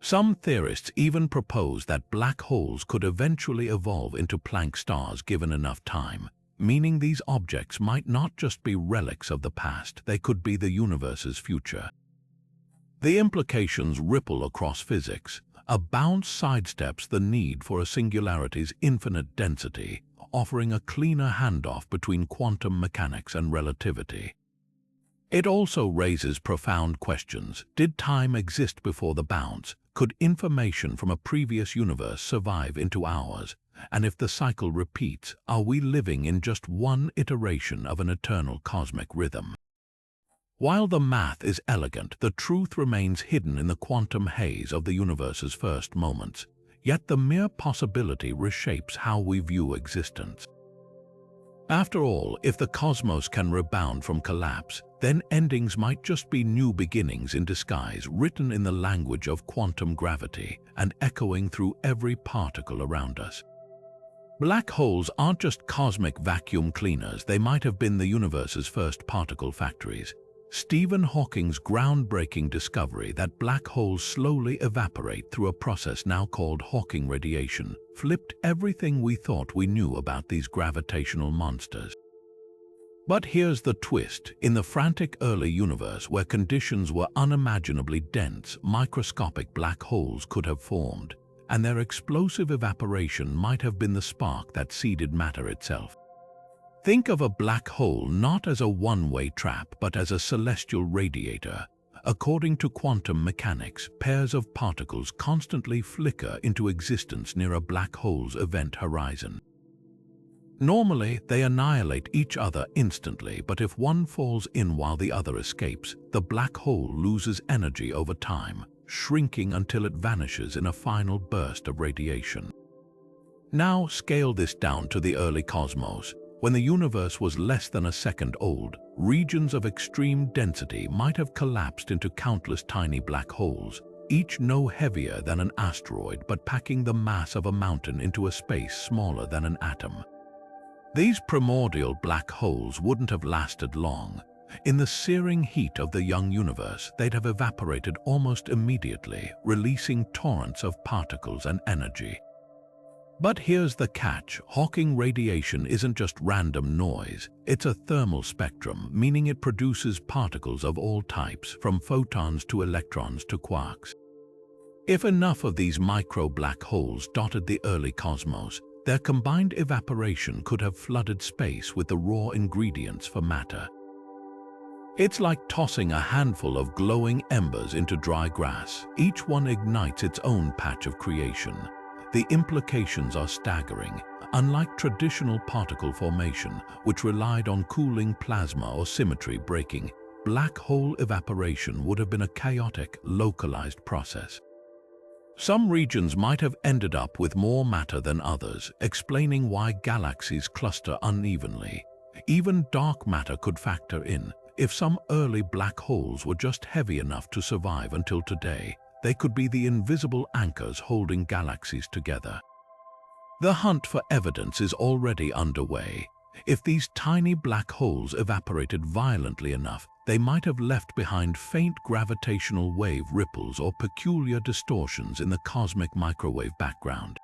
Some theorists even propose that black holes could eventually evolve into Planck stars given enough time, meaning these objects might not just be relics of the past, they could be the universe's future. The implications ripple across physics. A bounce sidesteps the need for a singularity's infinite density, offering a cleaner handoff between quantum mechanics and relativity. It also raises profound questions. Did time exist before the bounce? Could information from a previous universe survive into ours? And if the cycle repeats, are we living in just one iteration of an eternal cosmic rhythm? While the math is elegant, the truth remains hidden in the quantum haze of the universe's first moments, yet the mere possibility reshapes how we view existence. After all, if the cosmos can rebound from collapse, then endings might just be new beginnings in disguise, written in the language of quantum gravity and echoing through every particle around us. Black holes aren't just cosmic vacuum cleaners, they might have been the universe's first particle factories. Stephen Hawking's groundbreaking discovery that black holes slowly evaporate through a process now called Hawking radiation flipped everything we thought we knew about these gravitational monsters. But here's the twist. In the frantic early universe where conditions were unimaginably dense, microscopic black holes could have formed, and their explosive evaporation might have been the spark that seeded matter itself. Think of a black hole not as a one-way trap, but as a celestial radiator. According to quantum mechanics, pairs of particles constantly flicker into existence near a black hole's event horizon. Normally, they annihilate each other instantly, but if one falls in while the other escapes, the black hole loses energy over time, shrinking until it vanishes in a final burst of radiation. Now scale this down to the early cosmos. When the universe was less than a second old, regions of extreme density might have collapsed into countless tiny black holes, each no heavier than an asteroid but packing the mass of a mountain into a space smaller than an atom. These primordial black holes wouldn't have lasted long. In the searing heat of the young universe, they'd have evaporated almost immediately, releasing torrents of particles and energy. But here's the catch. Hawking radiation isn't just random noise. It's a thermal spectrum, meaning it produces particles of all types, from photons to electrons to quarks. If enough of these micro-black holes dotted the early cosmos, their combined evaporation could have flooded space with the raw ingredients for matter. It's like tossing a handful of glowing embers into dry grass. Each one ignites its own patch of creation. The implications are staggering. Unlike traditional particle formation, which relied on cooling plasma or symmetry breaking, black hole evaporation would have been a chaotic, localized process. Some regions might have ended up with more matter than others, explaining why galaxies cluster unevenly. Even dark matter could factor in. If some early black holes were just heavy enough to survive until today, they could be the invisible anchors holding galaxies together. The hunt for evidence is already underway. If these tiny black holes evaporated violently enough, they might have left behind faint gravitational wave ripples or peculiar distortions in the cosmic microwave background.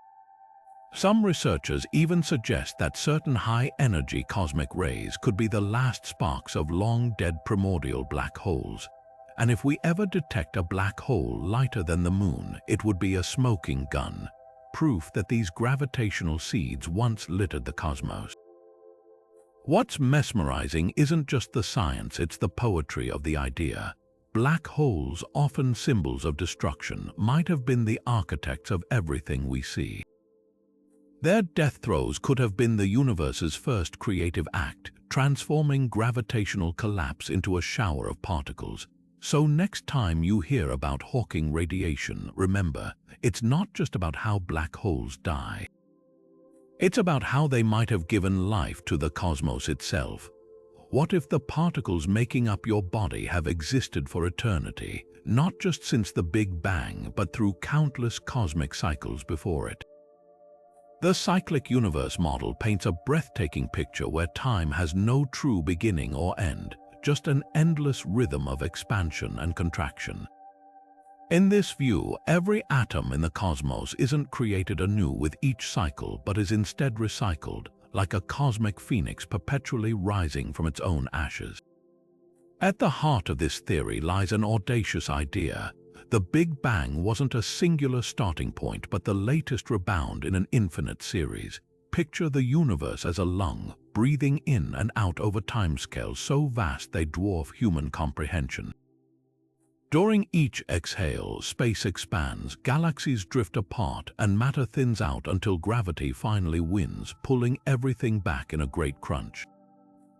Some researchers even suggest that certain high-energy cosmic rays could be the last sparks of long-dead primordial black holes. And if we ever detect a black hole lighter than the moon, it would be a smoking gun, proof that these gravitational seeds once littered the cosmos. What's mesmerizing isn't just the science, it's the poetry of the idea. Black holes, often symbols of destruction, might have been the architects of everything we see. Their death throes could have been the universe's first creative act, transforming gravitational collapse into a shower of particles. So next time you hear about Hawking radiation, remember, it's not just about how black holes die. It's about how they might have given life to the cosmos itself. What if the particles making up your body have existed for eternity, not just since the Big Bang, but through countless cosmic cycles before it? The cyclic universe model paints a breathtaking picture where time has no true beginning or end, just an endless rhythm of expansion and contraction. In this view, every atom in the cosmos isn't created anew with each cycle, but is instead recycled, like a cosmic phoenix perpetually rising from its own ashes. At the heart of this theory lies an audacious idea. The Big Bang wasn't a singular starting point, but the latest rebound in an infinite series. Picture the universe as a lung, breathing in and out over timescales so vast they dwarf human comprehension. During each exhale, space expands, galaxies drift apart, and matter thins out until gravity finally wins, pulling everything back in a great crunch.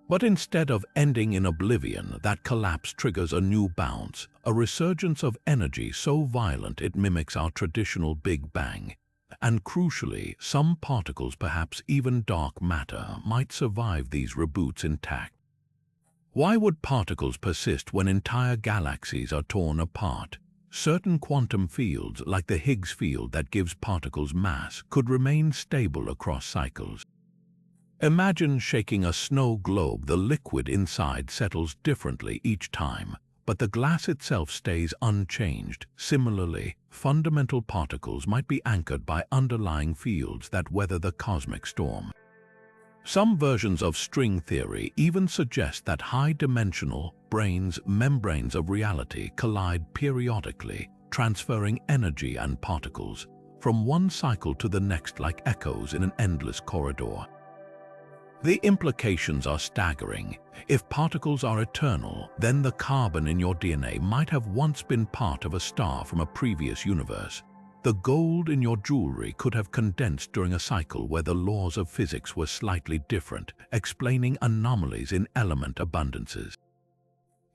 But instead of ending in oblivion, that collapse triggers a new bounce, a resurgence of energy so violent it mimics our traditional Big Bang. And crucially, some particles, perhaps even dark matter, might survive these reboots intact. Why would particles persist when entire galaxies are torn apart? Certain quantum fields, like the Higgs field that gives particles mass, could remain stable across cycles. Imagine shaking a snow globe. The liquid inside settles differently each time, but the glass itself stays unchanged. Similarly, fundamental particles might be anchored by underlying fields that weather the cosmic storm. Some versions of string theory even suggest that high-dimensional membranes of reality collide periodically, transferring energy and particles from one cycle to the next like echoes in an endless corridor. The implications are staggering. If particles are eternal, then the carbon in your DNA might have once been part of a star from a previous universe. The gold in your jewelry could have condensed during a cycle where the laws of physics were slightly different, explaining anomalies in element abundances.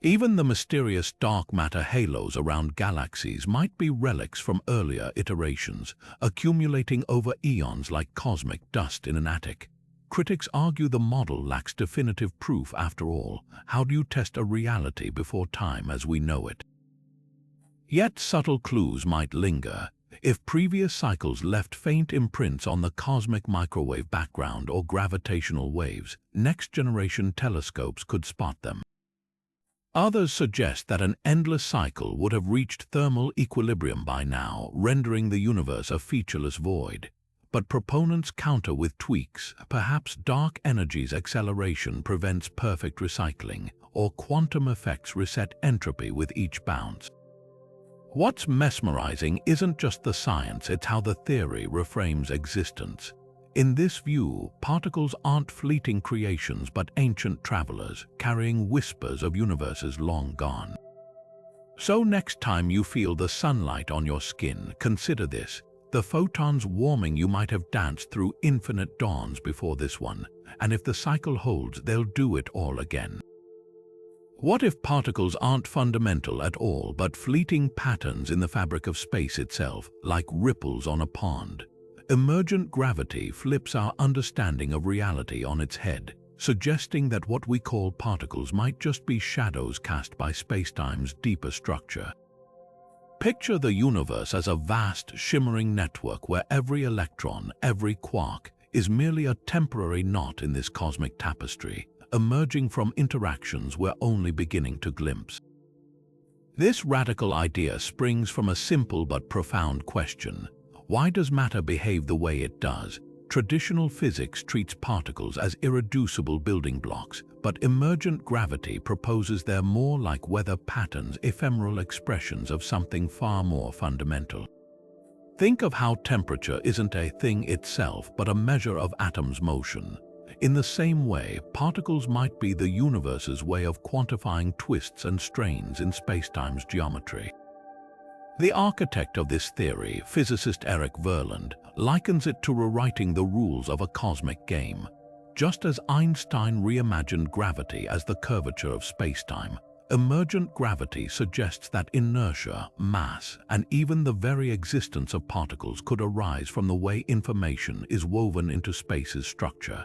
Even the mysterious dark matter halos around galaxies might be relics from earlier iterations, accumulating over eons like cosmic dust in an attic. Critics argue the model lacks definitive proof after all. How do you test a reality before time as we know it? Yet subtle clues might linger. If previous cycles left faint imprints on the cosmic microwave background or gravitational waves, next-generation telescopes could spot them. Others suggest that an endless cycle would have reached thermal equilibrium by now, rendering the universe a featureless void. But proponents counter with tweaks. Perhaps dark energy's acceleration prevents perfect recycling, or quantum effects reset entropy with each bounce. What's mesmerizing isn't just the science, it's how the theory reframes existence. In this view, particles aren't fleeting creations but ancient travelers, carrying whispers of universes long gone. So next time you feel the sunlight on your skin, consider this. The photons warming you might have danced through infinite dawns before this one, and if the cycle holds, they'll do it all again. What if particles aren't fundamental at all, but fleeting patterns in the fabric of space itself, like ripples on a pond? Emergent gravity flips our understanding of reality on its head, suggesting that what we call particles might just be shadows cast by spacetime's deeper structure. Picture the universe as a vast, shimmering network where every electron, every quark, is merely a temporary knot in this cosmic tapestry, emerging from interactions we're only beginning to glimpse. This radical idea springs from a simple but profound question. Why does matter behave the way it does? Traditional physics treats particles as irreducible building blocks, but emergent gravity proposes they're more like weather patterns, ephemeral expressions of something far more fundamental. Think of how temperature isn't a thing itself, but a measure of atoms' motion. In the same way, particles might be the universe's way of quantifying twists and strains in spacetime's geometry. The architect of this theory, physicist Eric Verland, likens it to rewriting the rules of a cosmic game. Just as Einstein reimagined gravity as the curvature of spacetime, emergent gravity suggests that inertia, mass, and even the very existence of particles could arise from the way information is woven into space's structure.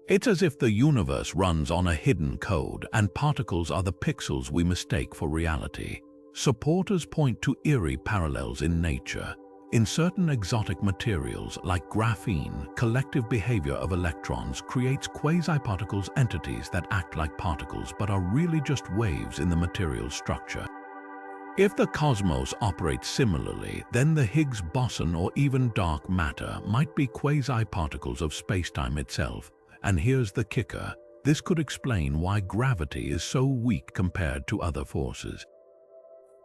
It's as if the universe runs on a hidden code and particles are the pixels we mistake for reality. Supporters point to eerie parallels in nature. In certain exotic materials like graphene, collective behavior of electrons creates quasi-particles, entities that act like particles but are really just waves in the material's structure. If the cosmos operates similarly, then the Higgs boson or even dark matter might be quasi-particles of spacetime itself. And here's the kicker: this could explain why gravity is so weak compared to other forces.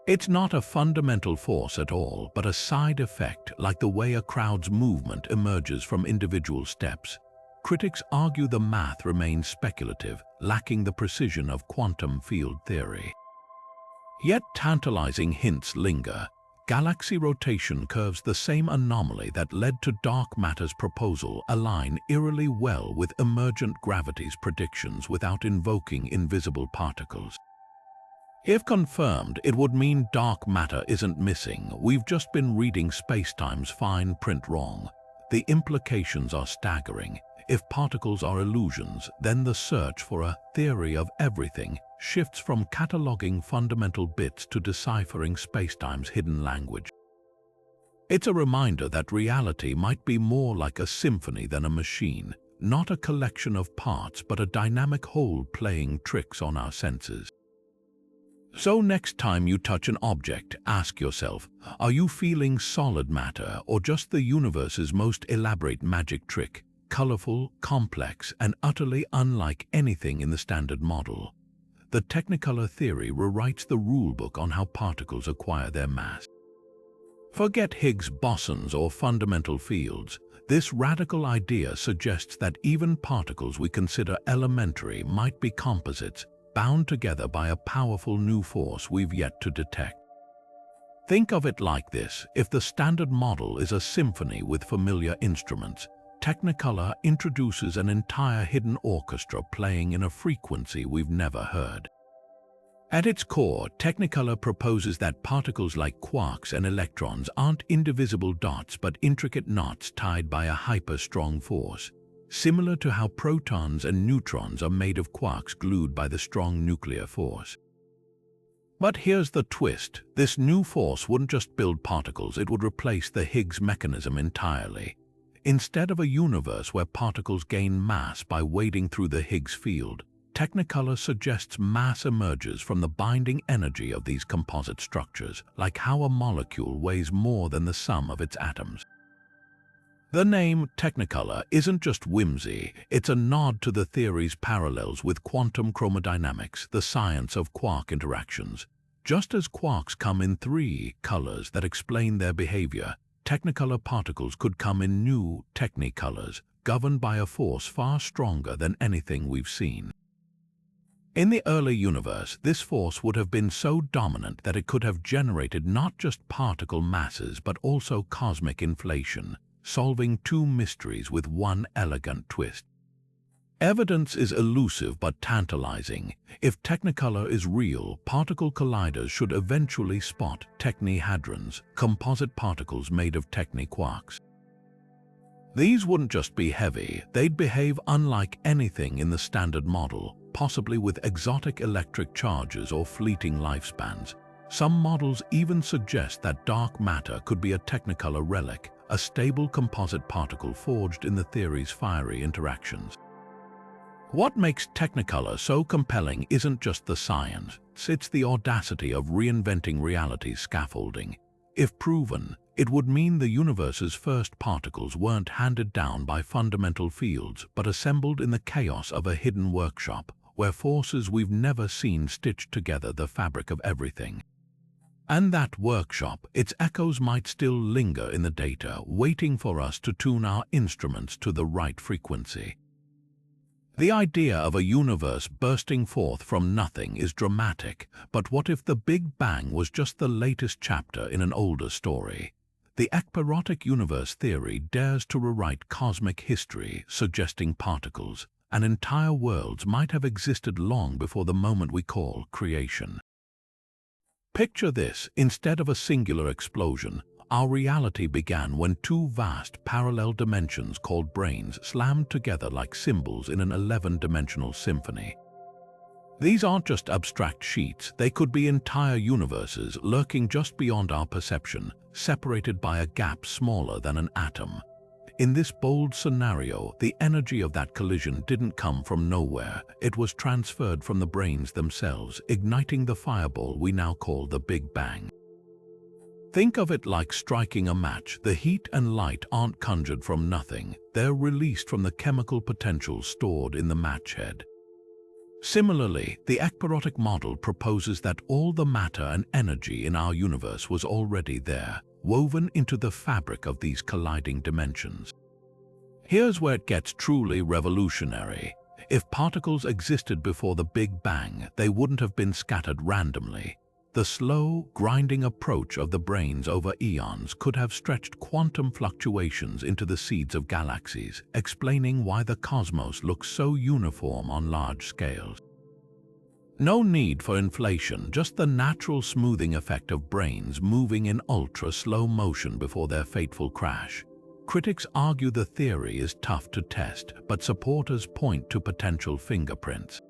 It's not a fundamental force at all, but a side effect, like the way a crowd's movement emerges from individual steps. Critics argue the math remains speculative, lacking the precision of quantum field theory. Yet tantalizing hints linger. Galaxy rotation curves, the same anomaly that led to dark matter's proposal, align eerily well with emergent gravity's predictions without invoking invisible particles. If confirmed, it would mean dark matter isn't missing. We've just been reading spacetime's fine print wrong. The implications are staggering. If particles are illusions, then the search for a theory of everything shifts from cataloging fundamental bits to deciphering spacetime's hidden language. It's a reminder that reality might be more like a symphony than a machine, not a collection of parts but a dynamic whole playing tricks on our senses. So next time you touch an object, ask yourself, are you feeling solid matter or just the universe's most elaborate magic trick, colorful, complex, and utterly unlike anything in the standard model? The Technicolor theory rewrites the rulebook on how particles acquire their mass. Forget Higgs bosons or fundamental fields. This radical idea suggests that even particles we consider elementary might be composites, bound together by a powerful new force we've yet to detect. Think of it like this: if the standard model is a symphony with familiar instruments, Technicolor introduces an entire hidden orchestra playing in a frequency we've never heard. At its core, Technicolor proposes that particles like quarks and electrons aren't indivisible dots but intricate knots tied by a hyper-strong force, similar to how protons and neutrons are made of quarks glued by the strong nuclear force. But here's the twist: this new force wouldn't just build particles, it would replace the Higgs mechanism entirely. Instead of a universe where particles gain mass by wading through the Higgs field, Technicolor suggests mass emerges from the binding energy of these composite structures, like how a molecule weighs more than the sum of its atoms. The name Technicolor isn't just whimsy, it's a nod to the theory's parallels with quantum chromodynamics, the science of quark interactions. Just as quarks come in 3 colors that explain their behavior, Technicolor particles could come in new technicolors, governed by a force far stronger than anything we've seen. In the early universe, this force would have been so dominant that it could have generated not just particle masses but also cosmic inflation, solving 2 mysteries with one elegant twist. Evidence is elusive but tantalizing. If Technicolor is real, particle colliders should eventually spot technihadrons, composite particles made of techniquarks. These wouldn't just be heavy, they'd behave unlike anything in the standard model, possibly with exotic electric charges or fleeting lifespans. Some models even suggest that dark matter could be a Technicolor relic, a stable composite particle forged in the theory's fiery interactions. What makes Technicolor so compelling isn't just the science, it's the audacity of reinventing reality's scaffolding. If proven, it would mean the universe's first particles weren't handed down by fundamental fields but assembled in the chaos of a hidden workshop, where forces we've never seen stitched together the fabric of everything. And that workshop, its echoes might still linger in the data, waiting for us to tune our instruments to the right frequency. The idea of a universe bursting forth from nothing is dramatic, but what if the Big Bang was just the latest chapter in an older story? The ekpyrotic universe theory dares to rewrite cosmic history, suggesting particles and entire worlds might have existed long before the moment we call creation. Picture this: instead of a singular explosion, our reality began when two vast parallel dimensions called brains slammed together like cymbals in an 11-dimensional symphony. These aren't just abstract sheets, they could be entire universes lurking just beyond our perception, separated by a gap smaller than an atom. In this bold scenario, the energy of that collision didn't come from nowhere. It was transferred from the brains themselves, igniting the fireball we now call the Big Bang. Think of it like striking a match. The heat and light aren't conjured from nothing. They're released from the chemical potential stored in the match head. Similarly, the ekpyrotic model proposes that all the matter and energy in our universe was already there, woven into the fabric of these colliding dimensions. Here's where it gets truly revolutionary. If particles existed before the Big Bang, they wouldn't have been scattered randomly. The slow, grinding approach of the brains over eons could have stretched quantum fluctuations into the seeds of galaxies, explaining why the cosmos looks so uniform on large scales. No need for inflation, just the natural smoothing effect of brains moving in ultra-slow motion before their fateful crash. Critics argue the theory is tough to test, but supporters point to potential fingerprints.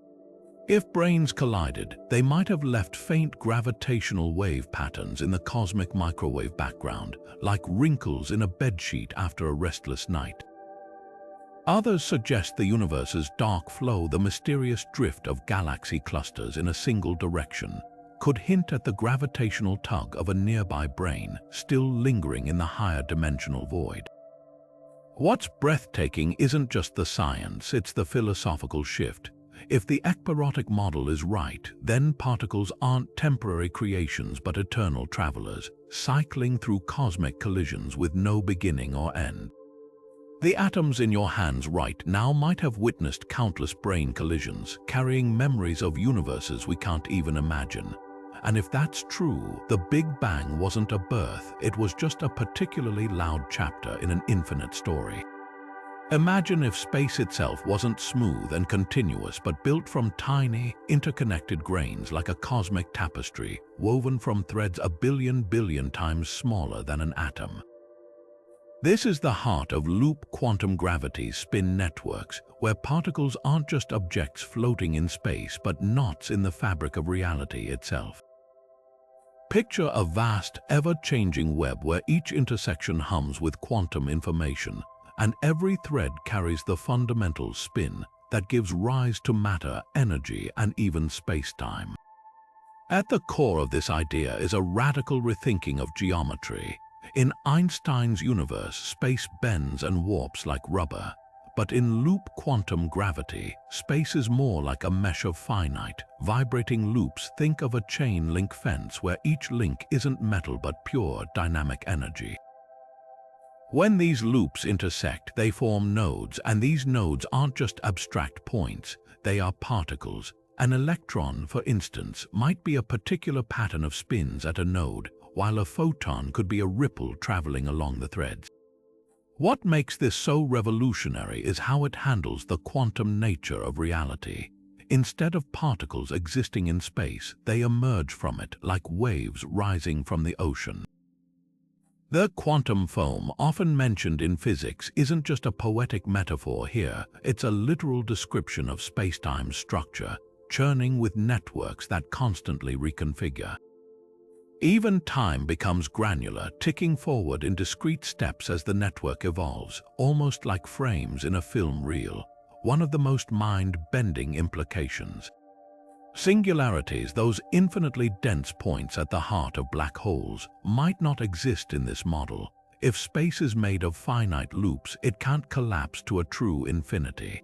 If brains collided, they might have left faint gravitational wave patterns in the cosmic microwave background, like wrinkles in a bedsheet after a restless night. Others suggest the universe's dark flow, the mysterious drift of galaxy clusters in a single direction, could hint at the gravitational tug of a nearby brain, still lingering in the higher dimensional void. What's breathtaking isn't just the science, it's the philosophical shift. If the ekpyrotic model is right, then particles aren't temporary creations but eternal travelers, cycling through cosmic collisions with no beginning or end. The atoms in your hands right now might have witnessed countless brain collisions, carrying memories of universes we can't even imagine. And if that's true, the Big Bang wasn't a birth, it was just a particularly loud chapter in an infinite story. Imagine if space itself wasn't smooth and continuous but built from tiny, interconnected grains like a cosmic tapestry, woven from threads a billion times smaller than an atom. This is the heart of loop quantum gravity spin networks, where particles aren't just objects floating in space but knots in the fabric of reality itself. Picture a vast, ever-changing web where each intersection hums with quantum information, and every thread carries the fundamental spin that gives rise to matter, energy, and even space-time. At the core of this idea is a radical rethinking of geometry. In Einstein's universe, space bends and warps like rubber. But in loop quantum gravity, space is more like a mesh of finite, vibrating loops. Think of a chain link fence where each link isn't metal but pure dynamic energy. When these loops intersect, they form nodes, and these nodes aren't just abstract points, they are particles. An electron, for instance, might be a particular pattern of spins at a node, while a photon could be a ripple traveling along the threads. What makes this so revolutionary is how it handles the quantum nature of reality. Instead of particles existing in space, they emerge from it like waves rising from the ocean. The quantum foam, often mentioned in physics, isn't just a poetic metaphor here, it's a literal description of spacetime's structure, churning with networks that constantly reconfigure. Even time becomes granular, ticking forward in discrete steps as the network evolves, almost like frames in a film reel, one of the most mind-bending implications. Singularities, those infinitely dense points at the heart of black holes, might not exist in this model. If space is made of finite loops, it can't collapse to a true infinity.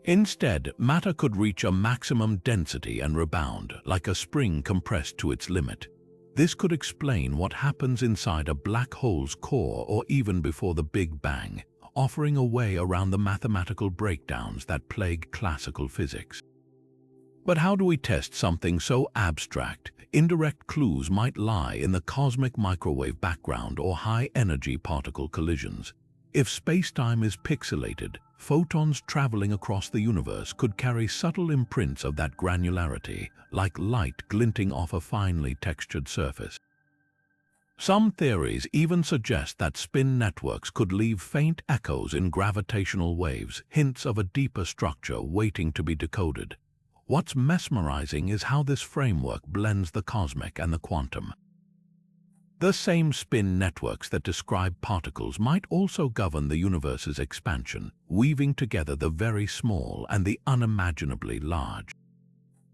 Instead, matter could reach a maximum density and rebound, like a spring compressed to its limit. This could explain what happens inside a black hole's core or even before the Big Bang. offering a way around the mathematical breakdowns that plague classical physics. But how do we test something so abstract? Indirect clues might lie in the cosmic microwave background or high-energy particle collisions. If space-time is pixelated, photons traveling across the universe could carry subtle imprints of that granularity, like light glinting off a finely textured surface. Some theories even suggest that spin networks could leave faint echoes in gravitational waves, hints of a deeper structure waiting to be decoded. What's mesmerizing is how this framework blends the cosmic and the quantum. The same spin networks that describe particles might also govern the universe's expansion, weaving together the very small and the unimaginably large.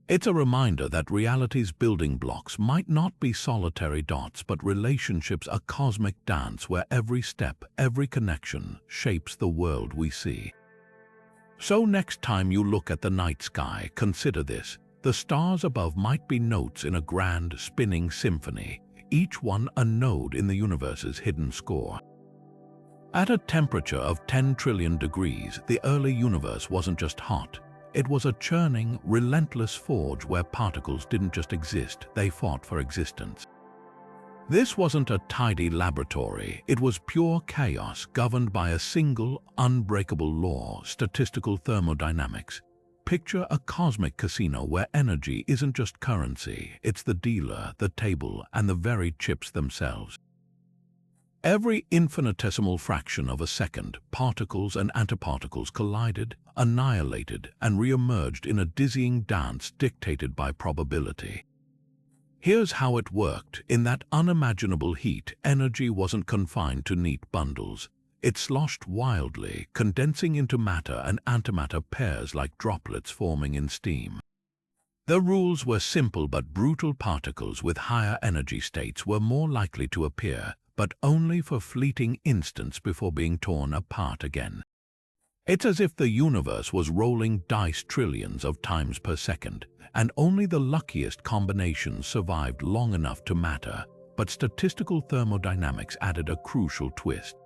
It's a reminder that reality's building blocks might not be solitary dots, but relationships, a cosmic dance where every step, every connection shapes the world we see. So next time you look at the night sky, consider this. The stars above might be notes in a grand, spinning symphony, each one a node in the universe's hidden score. At a temperature of 10 trillion degrees, the early universe wasn't just hot. It was a churning, relentless forge where particles didn't just exist, they fought for existence. This wasn't a tidy laboratory, it was pure chaos governed by a single, unbreakable law, statistical thermodynamics. Picture a cosmic casino where energy isn't just currency, it's the dealer, the table, and the very chips themselves. Every infinitesimal fraction of a second, particles and antiparticles collided, annihilated, and re-emerged in a dizzying dance dictated by probability. Here's how it worked. In that unimaginable heat, energy wasn't confined to neat bundles. It sloshed wildly, condensing into matter and antimatter pairs like droplets forming in steam. The rules were simple but brutal. Particles with higher energy states were more likely to appear, but only for fleeting instants before being torn apart again. It's as if the universe was rolling dice trillions of times per second, and only the luckiest combinations survived long enough to matter, but statistical thermodynamics added a crucial twist.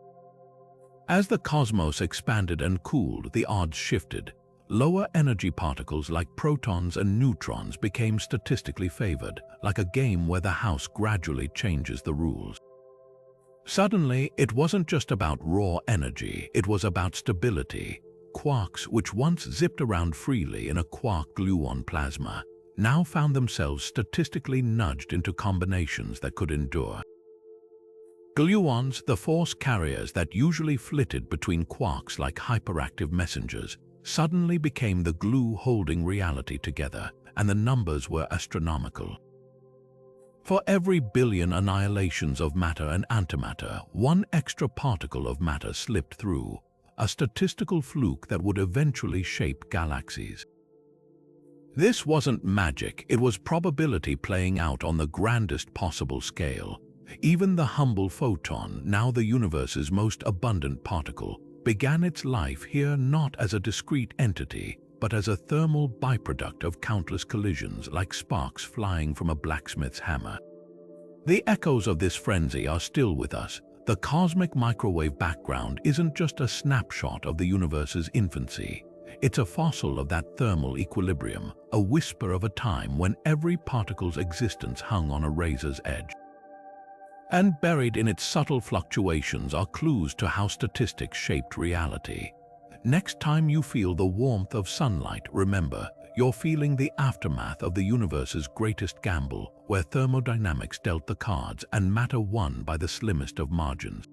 As the cosmos expanded and cooled, the odds shifted. Lower energy particles like protons and neutrons became statistically favored, like a game where the house gradually changes the rules. Suddenly, it wasn't just about raw energy, it was about stability. Quarks, which once zipped around freely in a quark-gluon plasma, now found themselves statistically nudged into combinations that could endure. Gluons, the force carriers that usually flitted between quarks like hyperactive messengers, suddenly became the glue holding reality together, and the numbers were astronomical. For every billion annihilations of matter and antimatter, one extra particle of matter slipped through, a statistical fluke that would eventually shape galaxies. This wasn't magic, it was probability playing out on the grandest possible scale. Even the humble photon, now the universe's most abundant particle, began its life here not as a discrete entity, but as a thermal byproduct of countless collisions like sparks flying from a blacksmith's hammer. The echoes of this frenzy are still with us. The cosmic microwave background isn't just a snapshot of the universe's infancy. It's a fossil of that thermal equilibrium, a whisper of a time when every particle's existence hung on a razor's edge. And buried in its subtle fluctuations are clues to how statistics shaped reality. Next time you feel the warmth of sunlight, remember, you're feeling the aftermath of the universe's greatest gamble, where thermodynamics dealt the cards and matter won by the slimmest of margins.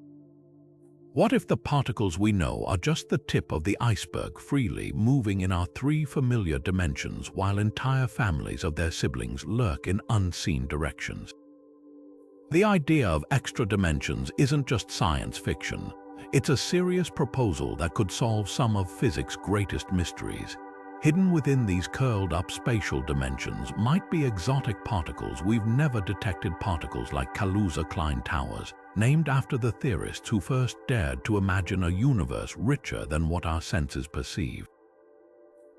What if the particles we know are just the tip of the iceberg, freely moving in our three familiar dimensions while entire families of their siblings lurk in unseen directions? The idea of extra dimensions isn't just science fiction. It's a serious proposal that could solve some of physics' greatest mysteries. Hidden within these curled-up spatial dimensions might be exotic particles we've never detected, particles like Kaluza-Klein towers, named after the theorists who first dared to imagine a universe richer than what our senses perceive.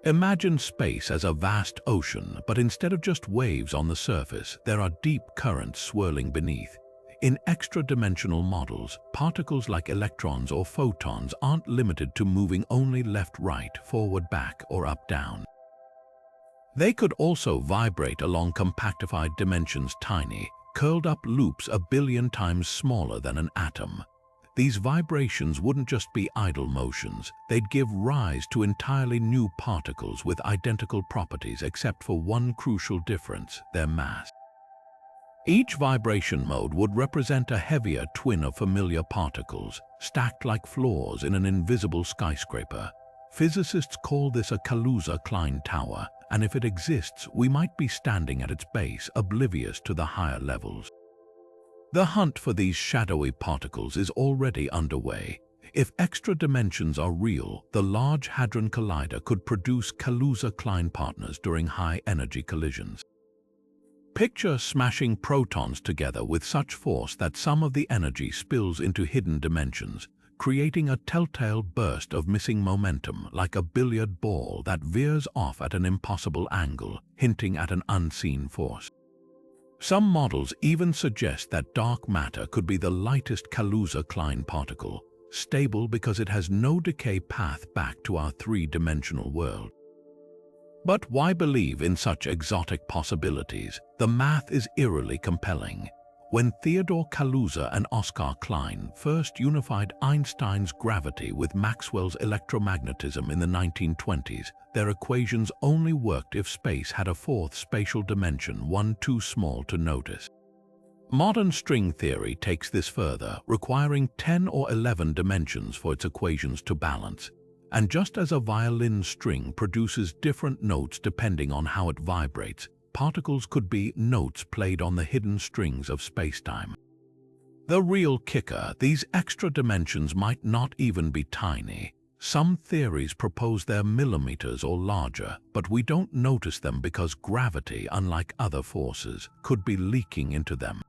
Imagine space as a vast ocean, but instead of just waves on the surface, there are deep currents swirling beneath. In extra-dimensional models, particles like electrons or photons aren't limited to moving only left, right, forward, back, or up, down. They could also vibrate along compactified dimensions, tiny, curled-up loops a billion times smaller than an atom. These vibrations wouldn't just be idle motions, they'd give rise to entirely new particles with identical properties except for one crucial difference: their mass. Each vibration mode would represent a heavier twin of familiar particles, stacked like floors in an invisible skyscraper. Physicists call this a Kaluza-Klein tower, and if it exists, we might be standing at its base, oblivious to the higher levels. The hunt for these shadowy particles is already underway. If extra dimensions are real, the Large Hadron Collider could produce Kaluza-Klein partners during high-energy collisions. Picture smashing protons together with such force that some of the energy spills into hidden dimensions, creating a telltale burst of missing momentum like a billiard ball that veers off at an impossible angle, hinting at an unseen force. Some models even suggest that dark matter could be the lightest Kaluza-Klein particle, stable because it has no decay path back to our three-dimensional world. But why believe in such exotic possibilities? The math is eerily compelling. When Theodore Kaluza and Oskar Klein first unified Einstein's gravity with Maxwell's electromagnetism in the 1920s, their equations only worked if space had a fourth spatial dimension, one too small to notice. Modern string theory takes this further, requiring 10 or 11 dimensions for its equations to balance. And just as a violin string produces different notes depending on how it vibrates, particles could be notes played on the hidden strings of spacetime. The real kicker: these extra dimensions might not even be tiny. Some theories propose they're millimeters or larger, but we don't notice them because gravity, unlike other forces, could be leaking into them.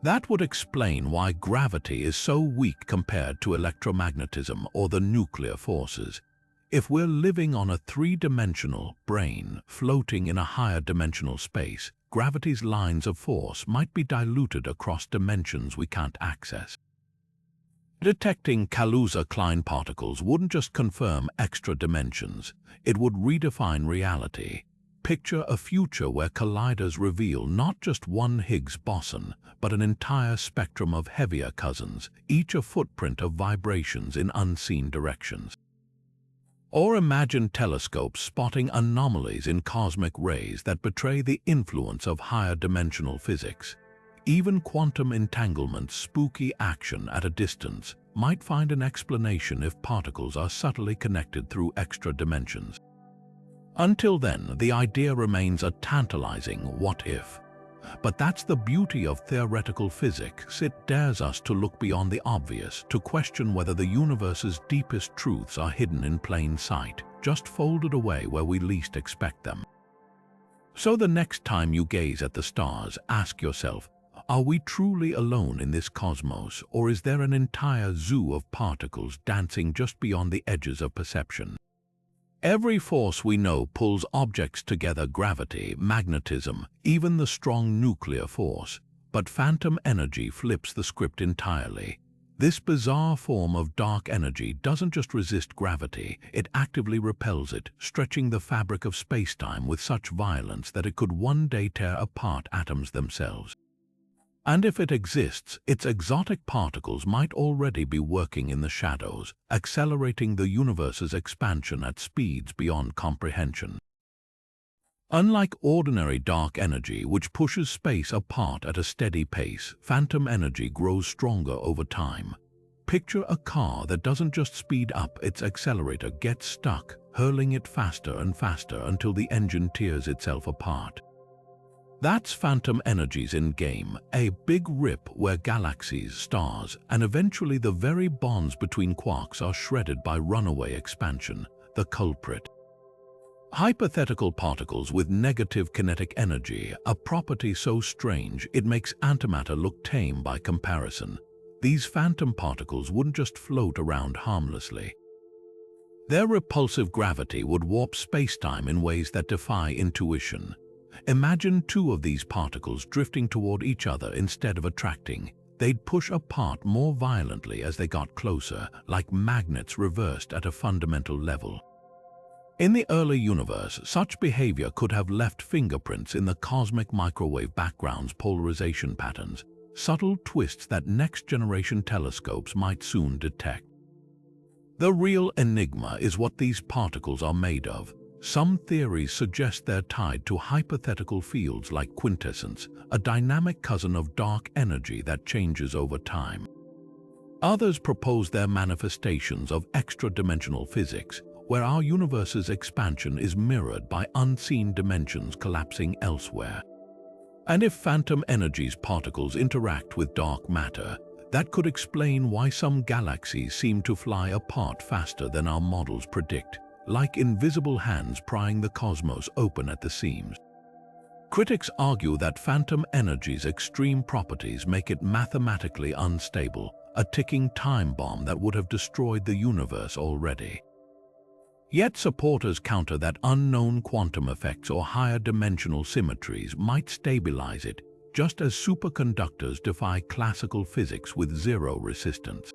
That would explain why gravity is so weak compared to electromagnetism or the nuclear forces. If we're living on a three-dimensional brain floating in a higher dimensional space, gravity's lines of force might be diluted across dimensions we can't access. Detecting Kaluza-Klein particles wouldn't just confirm extra dimensions, it would redefine reality. Picture a future where colliders reveal not just one Higgs boson, but an entire spectrum of heavier cousins, each a footprint of vibrations in unseen directions. Or imagine telescopes spotting anomalies in cosmic rays that betray the influence of higher dimensional physics. Even quantum entanglement's spooky action at a distance might find an explanation if particles are subtly connected through extra dimensions. Until then, the idea remains a tantalizing what if. But that's the beauty of theoretical physics. It dares us to look beyond the obvious, to question whether the universe's deepest truths are hidden in plain sight, just folded away where we least expect them. So the next time you gaze at the stars, ask yourself, are we truly alone in this cosmos, or is there an entire zoo of particles dancing just beyond the edges of perception? Every force we know pulls objects together: gravity, magnetism, even the strong nuclear force. But phantom energy flips the script entirely. This bizarre form of dark energy doesn't just resist gravity, it actively repels it, stretching the fabric of spacetime with such violence that it could one day tear apart atoms themselves. And if it exists, its exotic particles might already be working in the shadows, accelerating the universe's expansion at speeds beyond comprehension. Unlike ordinary dark energy, which pushes space apart at a steady pace, phantom energy grows stronger over time. Picture a car that doesn't just speed up, its accelerator gets stuck, hurling it faster and faster until the engine tears itself apart. That's phantom energy's endgame, a big rip where galaxies, stars, and eventually the very bonds between quarks are shredded by runaway expansion, the culprit. Hypothetical particles with negative kinetic energy, a property so strange it makes antimatter look tame by comparison. These phantom particles wouldn't just float around harmlessly. Their repulsive gravity would warp spacetime in ways that defy intuition. Imagine two of these particles drifting toward each other instead of attracting. They'd push apart more violently as they got closer, like magnets reversed at a fundamental level. In the early universe, such behavior could have left fingerprints in the cosmic microwave background's polarization patterns, subtle twists that next-generation telescopes might soon detect. The real enigma is what these particles are made of. Some theories suggest they're tied to hypothetical fields like quintessence, a dynamic cousin of dark energy that changes over time. Others propose they're manifestations of extra-dimensional physics, where our universe's expansion is mirrored by unseen dimensions collapsing elsewhere. And if phantom energy's particles interact with dark matter, that could explain why some galaxies seem to fly apart faster than our models predict, like invisible hands prying the cosmos open at the seams. Critics argue that phantom energy's extreme properties make it mathematically unstable, a ticking time bomb that would have destroyed the universe already. Yet supporters counter that unknown quantum effects or higher dimensional symmetries might stabilize it, just as superconductors defy classical physics with zero resistance.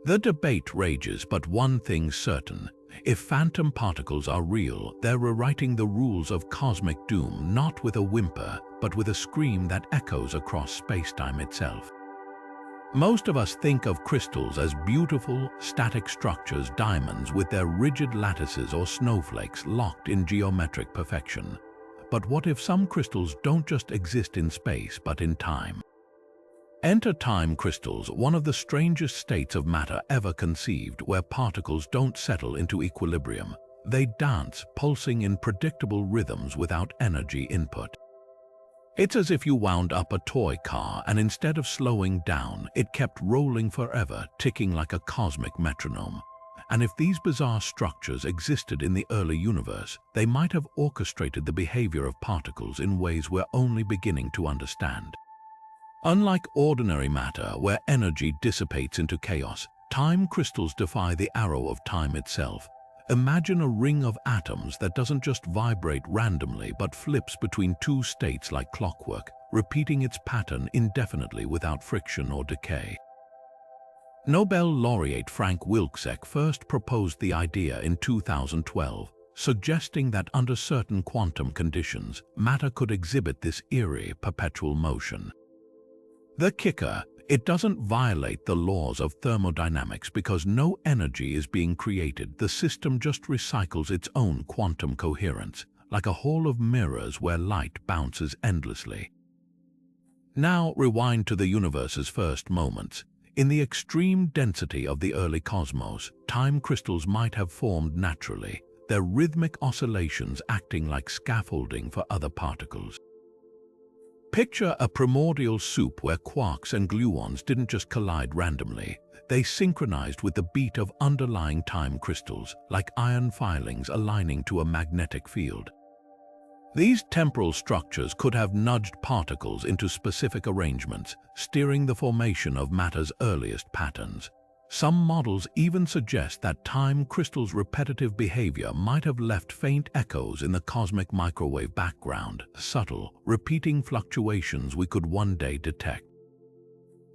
The debate rages, but one thing's certain: if phantom particles are real, they're rewriting the rules of cosmic doom, not with a whimper, but with a scream that echoes across spacetime itself. Most of us think of crystals as beautiful, static structures, diamonds with their rigid lattices, or snowflakes locked in geometric perfection. But what if some crystals don't just exist in space, but in time? Enter time crystals, one of the strangest states of matter ever conceived, where particles don't settle into equilibrium. They dance, pulsing in predictable rhythms without energy input. It's as if you wound up a toy car and instead of slowing down, it kept rolling forever, ticking like a cosmic metronome. And if these bizarre structures existed in the early universe, they might have orchestrated the behavior of particles in ways we're only beginning to understand. Unlike ordinary matter, where energy dissipates into chaos, time crystals defy the arrow of time itself. Imagine a ring of atoms that doesn't just vibrate randomly but flips between two states like clockwork, repeating its pattern indefinitely without friction or decay. Nobel laureate Frank Wilczek first proposed the idea in 2012, suggesting that under certain quantum conditions, matter could exhibit this eerie, perpetual motion. The kicker: it doesn't violate the laws of thermodynamics because no energy is being created. The system just recycles its own quantum coherence, like a hall of mirrors where light bounces endlessly. Now rewind to the universe's first moments. In the extreme density of the early cosmos, time crystals might have formed naturally, their rhythmic oscillations acting like scaffolding for other particles. Picture a primordial soup where quarks and gluons didn't just collide randomly. They synchronized with the beat of underlying time crystals, like iron filings aligning to a magnetic field. These temporal structures could have nudged particles into specific arrangements, steering the formation of matter's earliest patterns. Some models even suggest that time crystals' repetitive behavior might have left faint echoes in the cosmic microwave background, subtle, repeating fluctuations we could one day detect.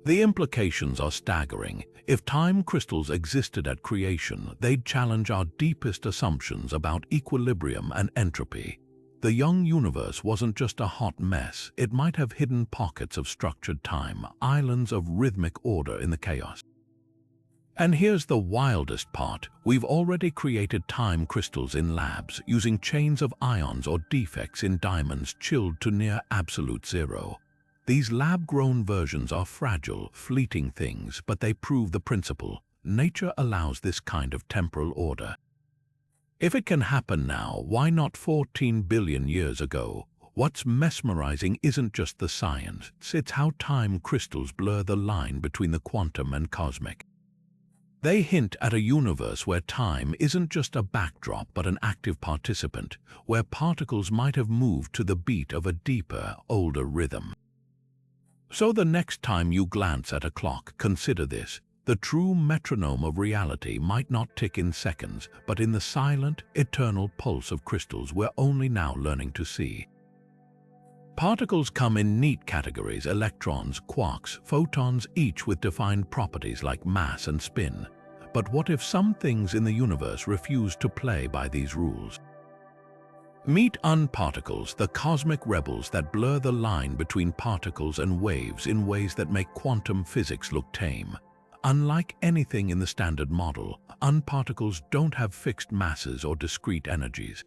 The implications are staggering. If time crystals existed at creation, they'd challenge our deepest assumptions about equilibrium and entropy. The young universe wasn't just a hot mess, it might have hidden pockets of structured time, islands of rhythmic order in the chaos. And here's the wildest part: we've already created time crystals in labs, using chains of ions or defects in diamonds chilled to near absolute zero. These lab-grown versions are fragile, fleeting things, but they prove the principle: nature allows this kind of temporal order. If it can happen now, why not 14 billion years ago? What's mesmerizing isn't just the science, it's how time crystals blur the line between the quantum and cosmic. They hint at a universe where time isn't just a backdrop but an active participant, where particles might have moved to the beat of a deeper, older rhythm. So the next time you glance at a clock, consider this: the true metronome of reality might not tick in seconds, but in the silent, eternal pulse of crystals we're only now learning to see. Particles come in neat categories: electrons, quarks, photons, each with defined properties like mass and spin. But what if some things in the universe refuse to play by these rules? Meet unparticles, the cosmic rebels that blur the line between particles and waves in ways that make quantum physics look tame. Unlike anything in the standard model, unparticles don't have fixed masses or discrete energies.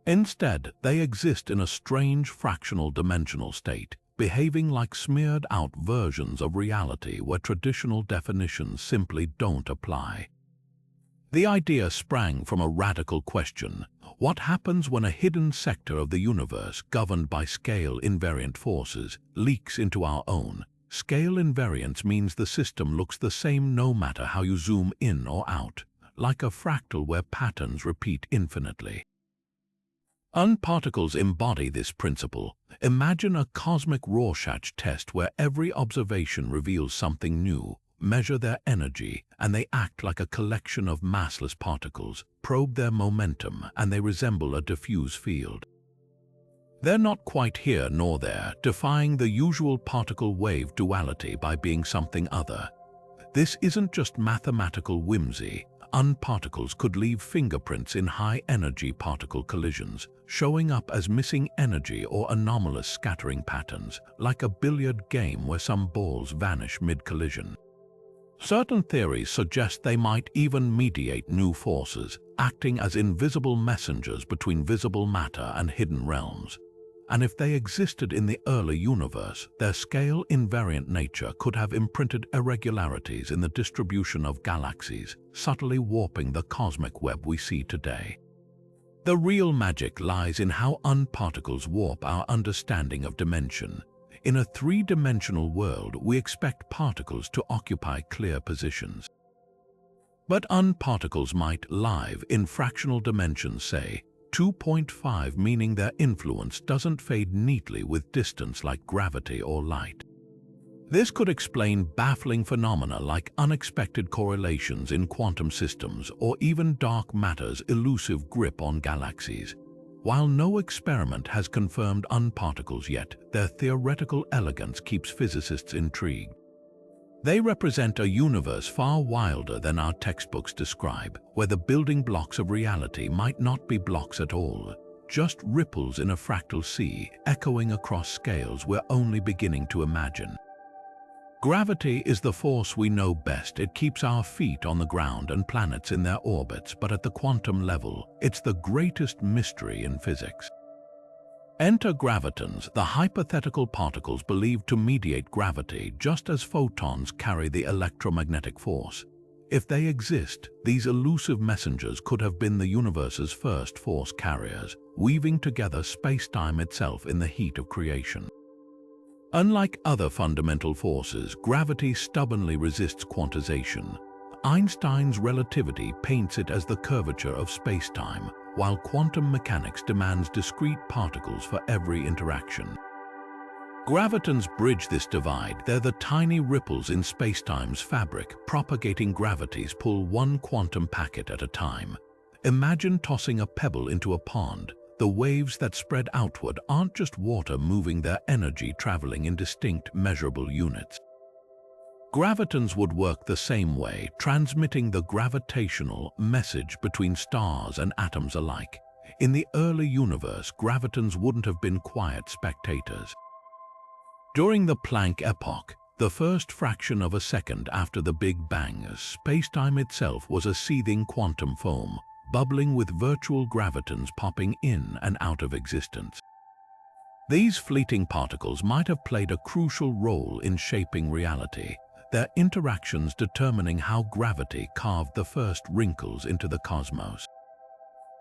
Instead, they exist in a strange fractional dimensional state, behaving like smeared-out versions of reality where traditional definitions simply don't apply. The idea sprang from a radical question: what happens when a hidden sector of the universe, governed by scale-invariant forces, leaks into our own? Scale invariance means the system looks the same no matter how you zoom in or out, like a fractal where patterns repeat infinitely. Unparticles embody this principle. Imagine a cosmic Rorschach test where every observation reveals something new. Measure their energy, and they act like a collection of massless particles. Probe their momentum, and they resemble a diffuse field. They're not quite here nor there, defying the usual particle-wave duality by being something other. This isn't just mathematical whimsy. Unparticles could leave fingerprints in high-energy particle collisions, showing up as missing energy or anomalous scattering patterns, like a billiard game where some balls vanish mid-collision. Certain theories suggest they might even mediate new forces, acting as invisible messengers between visible matter and hidden realms. And if they existed in the early universe, their scale-invariant nature could have imprinted irregularities in the distribution of galaxies, subtly warping the cosmic web we see today. The real magic lies in how unparticles warp our understanding of dimension. In a three-dimensional world, we expect particles to occupy clear positions. But unparticles might live in fractional dimensions, say 2.5, meaning their influence doesn't fade neatly with distance like gravity or light. This could explain baffling phenomena like unexpected correlations in quantum systems or even dark matter's elusive grip on galaxies. While no experiment has confirmed unparticles yet, their theoretical elegance keeps physicists intrigued. They represent a universe far wilder than our textbooks describe, where the building blocks of reality might not be blocks at all, just ripples in a fractal sea, echoing across scales we're only beginning to imagine. Gravity is the force we know best. It keeps our feet on the ground and planets in their orbits, but at the quantum level, it's the greatest mystery in physics. Enter gravitons, the hypothetical particles believed to mediate gravity just as photons carry the electromagnetic force. If they exist, these elusive messengers could have been the universe's first force carriers, weaving together space-time itself in the heat of creation. Unlike other fundamental forces, gravity stubbornly resists quantization. Einstein's relativity paints it as the curvature of space-time, while quantum mechanics demands discrete particles for every interaction. Gravitons bridge this divide. They're the tiny ripples in spacetime's fabric, propagating gravity's pull one quantum packet at a time. Imagine tossing a pebble into a pond. The waves that spread outward aren't just water moving, their energy traveling in distinct, measurable units. Gravitons would work the same way, transmitting the gravitational message between stars and atoms alike. In the early universe, gravitons wouldn't have been quiet spectators. During the Planck epoch, the first fraction of a second after the Big Bang, spacetime itself was a seething quantum foam, bubbling with virtual gravitons popping in and out of existence. These fleeting particles might have played a crucial role in shaping reality, their interactions determining how gravity carved the first wrinkles into the cosmos.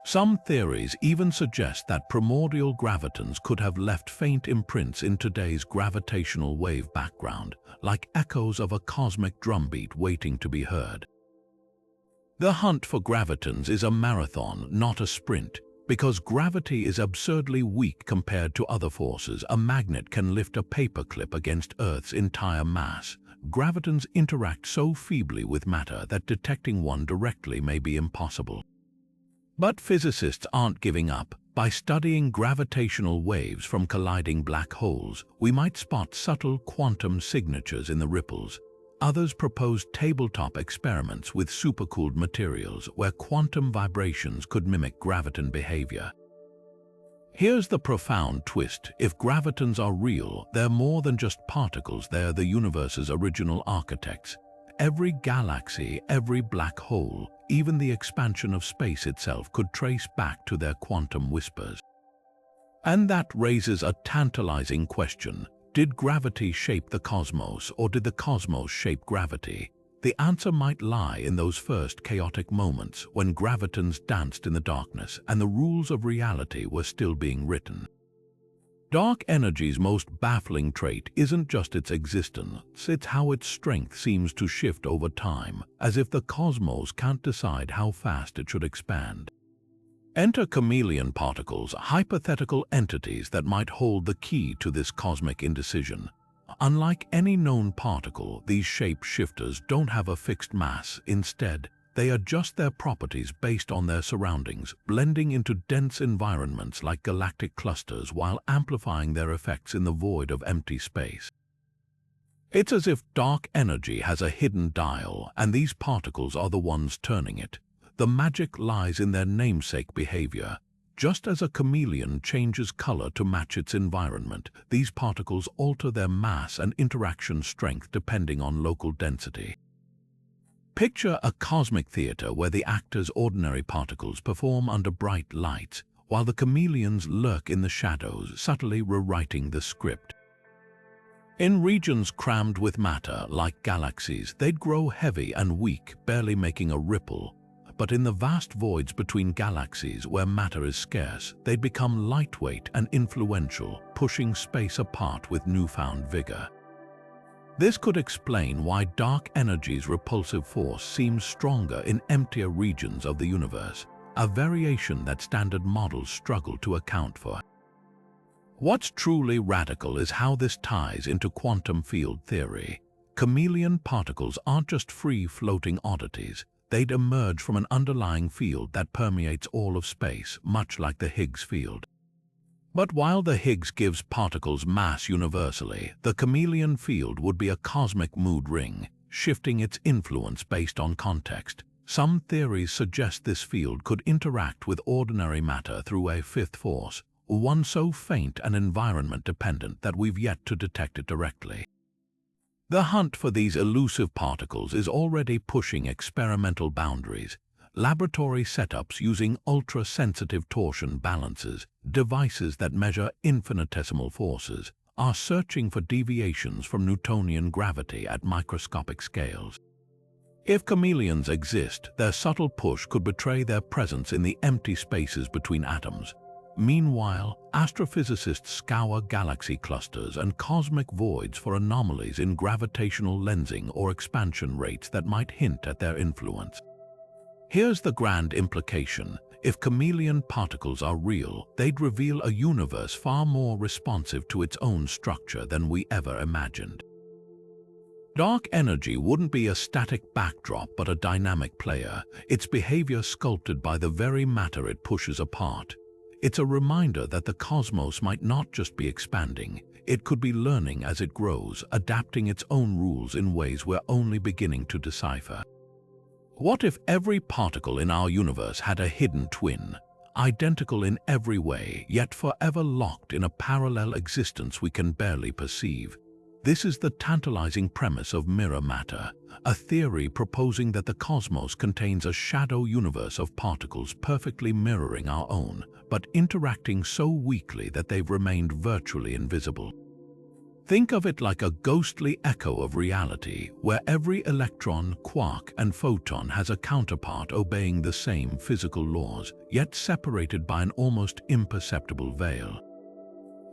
Some theories even suggest that primordial gravitons could have left faint imprints in today's gravitational wave background, like echoes of a cosmic drumbeat waiting to be heard. The hunt for gravitons is a marathon, not a sprint. Because gravity is absurdly weak compared to other forces, a magnet can lift a paperclip against Earth's entire mass. Gravitons interact so feebly with matter that detecting one directly may be impossible. But physicists aren't giving up. By studying gravitational waves from colliding black holes, we might spot subtle quantum signatures in the ripples. Others proposed tabletop experiments with supercooled materials where quantum vibrations could mimic graviton behavior. Here's the profound twist. If gravitons are real, they're more than just particles, they're the universe's original architects. Every galaxy, every black hole, even the expansion of space itself could trace back to their quantum whispers. And that raises a tantalizing question. Did gravity shape the cosmos, or did the cosmos shape gravity? The answer might lie in those first chaotic moments when gravitons danced in the darkness and the rules of reality were still being written. Dark energy's most baffling trait isn't just its existence, it's how its strength seems to shift over time, as if the cosmos can't decide how fast it should expand. Enter chameleon particles, hypothetical entities that might hold the key to this cosmic indecision. Unlike any known particle, these shape-shifters don't have a fixed mass. Instead, they adjust their properties based on their surroundings, blending into dense environments like galactic clusters while amplifying their effects in the void of empty space. It's as if dark energy has a hidden dial, and these particles are the ones turning it. The magic lies in their namesake behavior. Just as a chameleon changes color to match its environment, these particles alter their mass and interaction strength depending on local density. Picture a cosmic theater where the actors' ordinary particles perform under bright lights, while the chameleons lurk in the shadows, subtly rewriting the script. In regions crammed with matter, like galaxies, they'd grow heavy and weak, barely making a ripple. But in the vast voids between galaxies where matter is scarce, they'd become lightweight and influential, pushing space apart with newfound vigor. This could explain why dark energy's repulsive force seems stronger in emptier regions of the universe, a variation that standard models struggle to account for. What's truly radical is how this ties into quantum field theory. Chameleon particles aren't just free-floating oddities. They'd emerge from an underlying field that permeates all of space, much like the Higgs field. But while the Higgs gives particles mass universally, the chameleon field would be a cosmic mood ring, shifting its influence based on context. Some theories suggest this field could interact with ordinary matter through a fifth force, one so faint and environment-dependent that we've yet to detect it directly. The hunt for these elusive particles is already pushing experimental boundaries. Laboratory setups using ultra-sensitive torsion balances, devices that measure infinitesimal forces, are searching for deviations from Newtonian gravity at microscopic scales. If chameleons exist, their subtle push could betray their presence in the empty spaces between atoms. Meanwhile, astrophysicists scour galaxy clusters and cosmic voids for anomalies in gravitational lensing or expansion rates that might hint at their influence. Here's the grand implication. If chameleon particles are real, they'd reveal a universe far more responsive to its own structure than we ever imagined. Dark energy wouldn't be a static backdrop but a dynamic player, its behavior sculpted by the very matter it pushes apart. It's a reminder that the cosmos might not just be expanding, it could be learning as it grows, adapting its own rules in ways we're only beginning to decipher. What if every particle in our universe had a hidden twin, identical in every way, yet forever locked in a parallel existence we can barely perceive? This is the tantalizing premise of mirror matter, a theory proposing that the cosmos contains a shadow universe of particles perfectly mirroring our own, but interacting so weakly that they've remained virtually invisible. Think of it like a ghostly echo of reality, where every electron, quark, and photon has a counterpart obeying the same physical laws, yet separated by an almost imperceptible veil.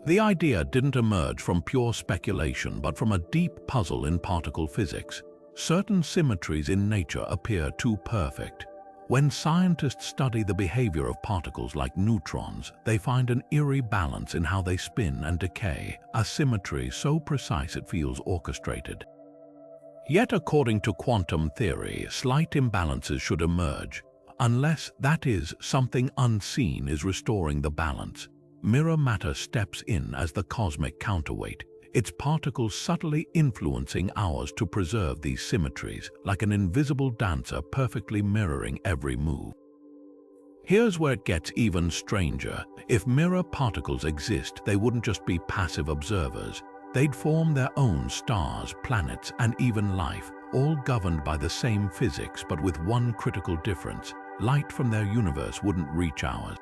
The idea didn't emerge from pure speculation but from a deep puzzle in particle physics. Certain symmetries in nature appear too perfect. When scientists study the behavior of particles like neutrons, they find an eerie balance in how they spin and decay, a symmetry so precise it feels orchestrated. Yet according to quantum theory, slight imbalances should emerge. unless, that is, something unseen is restoring the balance. Mirror matter steps in as the cosmic counterweight, its particles subtly influencing ours to preserve these symmetries, like an invisible dancer perfectly mirroring every move. Here's where it gets even stranger. If mirror particles exist, they wouldn't just be passive observers. They'd form their own stars, planets, and even life, all governed by the same physics, but with one critical difference. Light from their universe wouldn't reach ours.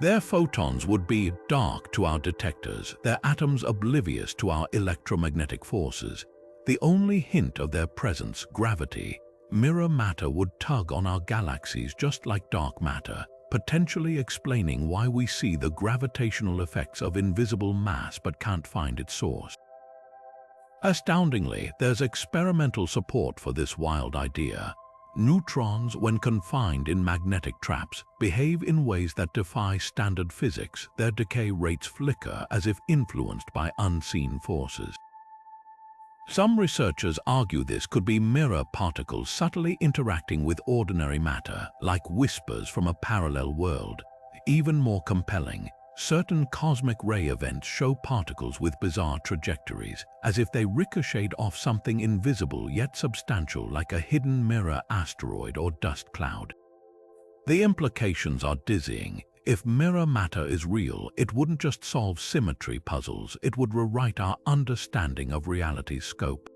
Their photons would be dark to our detectors, their atoms oblivious to our electromagnetic forces. The only hint of their presence, gravity, mirror matter would tug on our galaxies just like dark matter, potentially explaining why we see the gravitational effects of invisible mass but can't find its source. Astoundingly, there's experimental support for this wild idea. Neutrons, when confined in magnetic traps, behave in ways that defy standard physics. Their decay rates flicker as if influenced by unseen forces. Some researchers argue this could be mirror particles subtly interacting with ordinary matter, like whispers from a parallel world. Even more compelling, certain cosmic ray events show particles with bizarre trajectories, as if they ricocheted off something invisible yet substantial, like a hidden mirror asteroid or dust cloud. The implications are dizzying. If mirror matter is real, it wouldn't just solve symmetry puzzles, it would rewrite our understanding of reality's scope.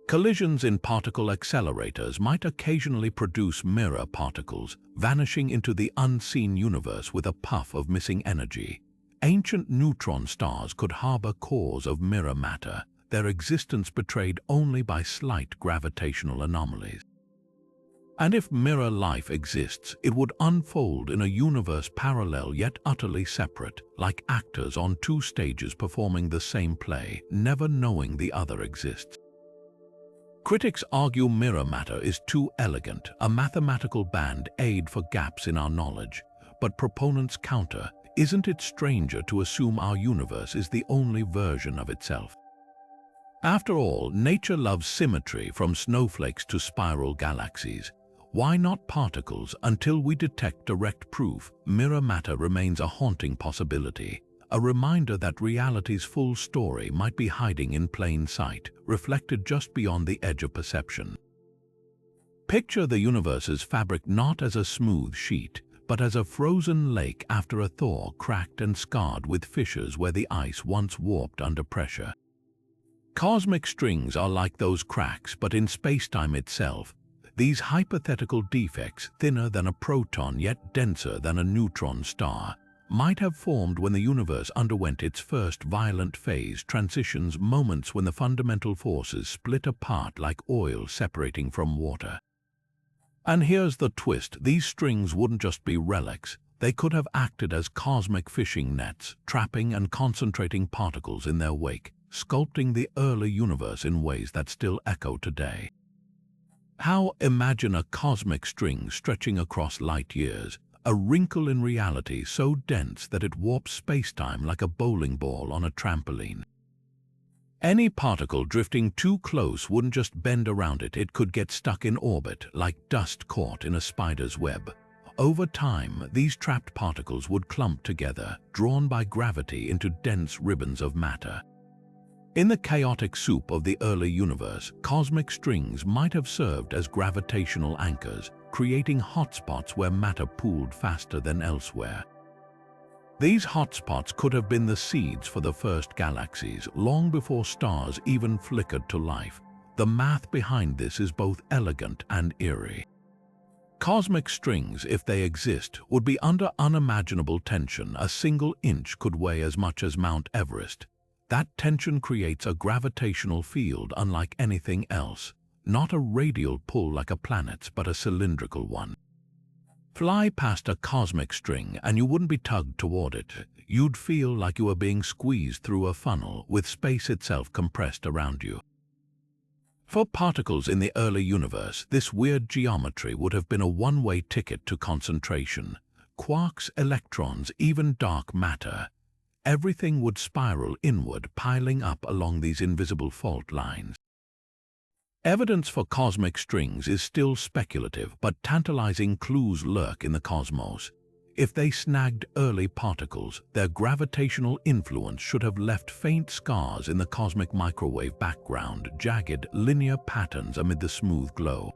Collisions in particle accelerators might occasionally produce mirror particles, vanishing into the unseen universe with a puff of missing energy. Ancient neutron stars could harbor cores of mirror matter, their existence betrayed only by slight gravitational anomalies. And if mirror life exists, it would unfold in a universe parallel yet utterly separate, like actors on two stages performing the same play, never knowing the other exists. Critics argue mirror matter is too elegant, a mathematical band-aid for gaps in our knowledge. But proponents counter, isn't it stranger to assume our universe is the only version of itself? After all, nature loves symmetry, from snowflakes to spiral galaxies. Why not particles? Until we detect direct proof, mirror matter remains a haunting possibility, a reminder that reality's full story might be hiding in plain sight, reflected just beyond the edge of perception. Picture the universe's fabric not as a smooth sheet, but as a frozen lake after a thaw, cracked and scarred with fissures where the ice once warped under pressure. Cosmic strings are like those cracks, but in spacetime itself, these hypothetical defects, thinner than a proton yet denser than a neutron star, might have formed when the universe underwent its first violent phase transitions, moments when the fundamental forces split apart like oil separating from water. And here's the twist, these strings wouldn't just be relics, they could have acted as cosmic fishing nets, trapping and concentrating particles in their wake, sculpting the early universe in ways that still echo today. How? Imagine a cosmic string stretching across light years, a wrinkle in reality so dense that it warps spacetime like a bowling ball on a trampoline. Any particle drifting too close wouldn't just bend around it, it could get stuck in orbit like dust caught in a spider's web. Over time, these trapped particles would clump together, drawn by gravity into dense ribbons of matter. In the chaotic soup of the early universe, cosmic strings might have served as gravitational anchors, creating hotspots where matter pooled faster than elsewhere. These hotspots could have been the seeds for the first galaxies, long before stars even flickered to life. The math behind this is both elegant and eerie. Cosmic strings, if they exist, would be under unimaginable tension. A single inch could weigh as much as Mount Everest. That tension creates a gravitational field unlike anything else, not a radial pull like a planet's, but a cylindrical one. Fly past a cosmic string and you wouldn't be tugged toward it. You'd feel like you were being squeezed through a funnel, with space itself compressed around you. For particles in the early universe, this weird geometry would have been a one-way ticket to concentration. Quarks, electrons, even dark matter. Everything would spiral inward, piling up along these invisible fault lines. Evidence for cosmic strings is still speculative, but tantalizing clues lurk in the cosmos. If they snagged early particles, their gravitational influence should have left faint scars in the cosmic microwave background, jagged, linear patterns amid the smooth glow.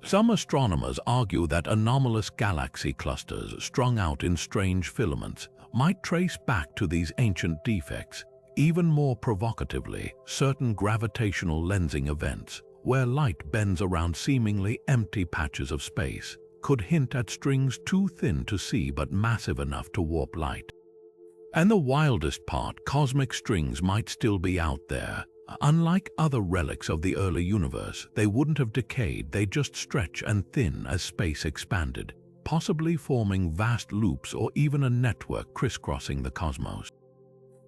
Some astronomers argue that anomalous galaxy clusters strung out in strange filaments might trace back to these ancient defects. Even more provocatively, certain gravitational lensing events, where light bends around seemingly empty patches of space, could hint at strings too thin to see but massive enough to warp light. And the wildest part, cosmic strings might still be out there. Unlike other relics of the early universe, they wouldn't have decayed, they just stretch and thin as space expanded, possibly forming vast loops or even a network crisscrossing the cosmos.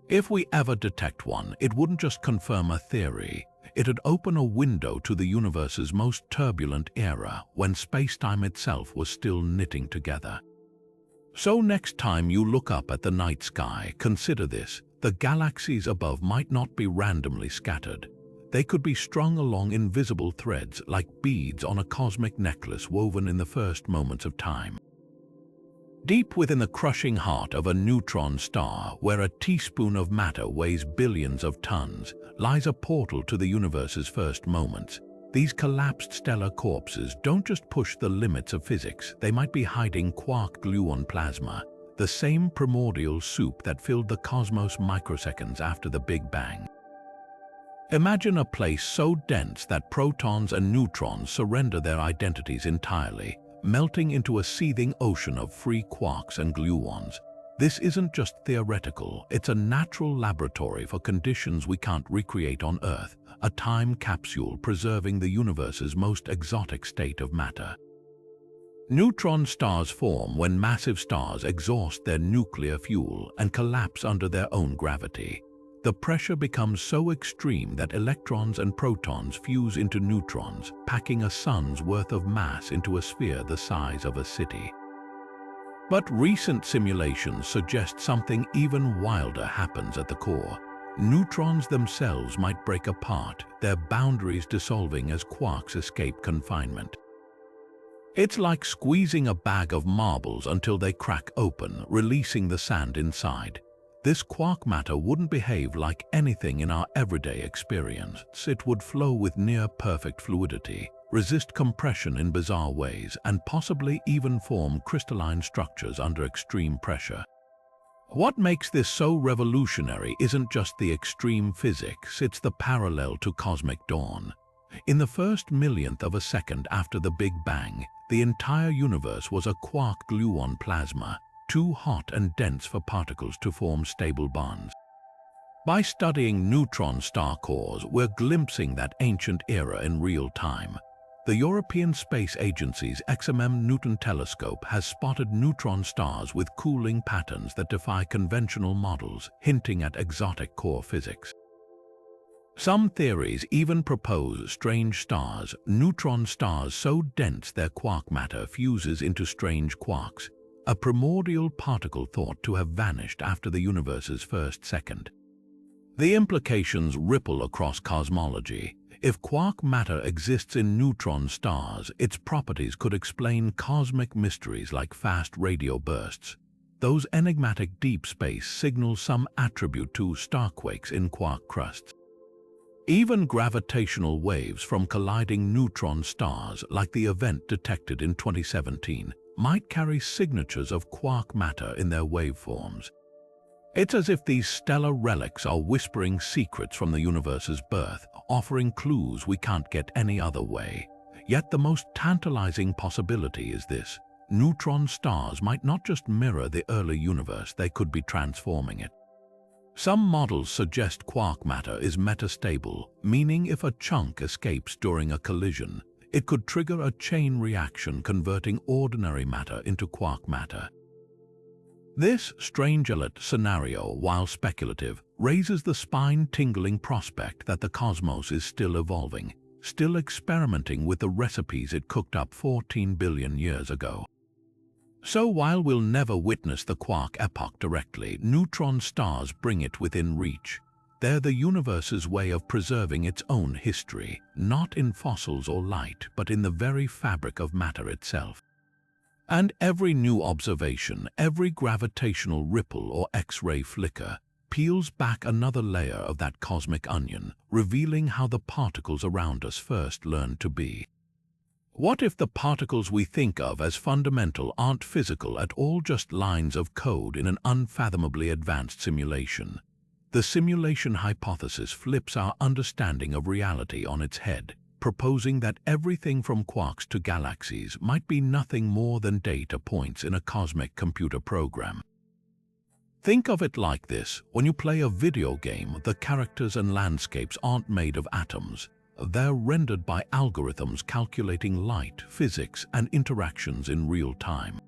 If we ever detect one, it wouldn't just confirm a theory, it'd open a window to the universe's most turbulent era, when space-time itself was still knitting together. So next time you look up at the night sky, consider this: the galaxies above might not be randomly scattered. They could be strung along invisible threads like beads on a cosmic necklace woven in the first moments of time. Deep within the crushing heart of a neutron star, where a teaspoon of matter weighs billions of tons, lies a portal to the universe's first moments. These collapsed stellar corpses don't just push the limits of physics, they might be hiding quark-gluon plasma, the same primordial soup that filled the cosmos microseconds after the Big Bang. Imagine a place so dense that protons and neutrons surrender their identities entirely, melting into a seething ocean of free quarks and gluons. This isn't just theoretical, it's a natural laboratory for conditions we can't recreate on Earth, a time capsule preserving the universe's most exotic state of matter. Neutron stars form when massive stars exhaust their nuclear fuel and collapse under their own gravity. The pressure becomes so extreme that electrons and protons fuse into neutrons, packing a sun's worth of mass into a sphere the size of a city. But recent simulations suggest something even wilder happens at the core. Neutrons themselves might break apart, their boundaries dissolving as quarks escape confinement. It's like squeezing a bag of marbles until they crack open, releasing the sand inside. This quark matter wouldn't behave like anything in our everyday experience. It would flow with near-perfect fluidity, resist compression in bizarre ways, and possibly even form crystalline structures under extreme pressure. What makes this so revolutionary isn't just the extreme physics, it's the parallel to cosmic dawn. In the first millionth of a second after the Big Bang, the entire universe was a quark-gluon plasma, too hot and dense for particles to form stable bonds. By studying neutron star cores, we're glimpsing that ancient era in real time. The European Space Agency's XMM Newton telescope has spotted neutron stars with cooling patterns that defy conventional models, hinting at exotic core physics. Some theories even propose strange stars, neutron stars so dense their quark matter fuses into strange quarks, a primordial particle thought to have vanished after the universe's first second. The implications ripple across cosmology. If quark matter exists in neutron stars, its properties could explain cosmic mysteries like fast radio bursts. Those enigmatic deep space signals some attribute to starquakes in quark crusts. Even gravitational waves from colliding neutron stars, like the event detected in 2017, might carry signatures of quark matter in their waveforms. It's as if these stellar relics are whispering secrets from the universe's birth, offering clues we can't get any other way. Yet the most tantalizing possibility is this: neutron stars might not just mirror the early universe, they could be transforming it. Some models suggest quark matter is metastable, meaning if a chunk escapes during a collision, it could trigger a chain reaction converting ordinary matter into quark matter. This strange-alert scenario, while speculative, raises the spine-tingling prospect that the cosmos is still evolving, still experimenting with the recipes it cooked up 14 billion years ago. So while we'll never witness the quark epoch directly, neutron stars bring it within reach. They're the universe's way of preserving its own history, not in fossils or light, but in the very fabric of matter itself. And every new observation, every gravitational ripple or X-ray flicker, peels back another layer of that cosmic onion, revealing how the particles around us first learned to be. What if the particles we think of as fundamental aren't physical at all, just lines of code in an unfathomably advanced simulation? The simulation hypothesis flips our understanding of reality on its head, proposing that everything from quarks to galaxies might be nothing more than data points in a cosmic computer program. Think of it like this: when you play a video game, the characters and landscapes aren't made of atoms. They're rendered by algorithms calculating light, physics, and interactions in real time.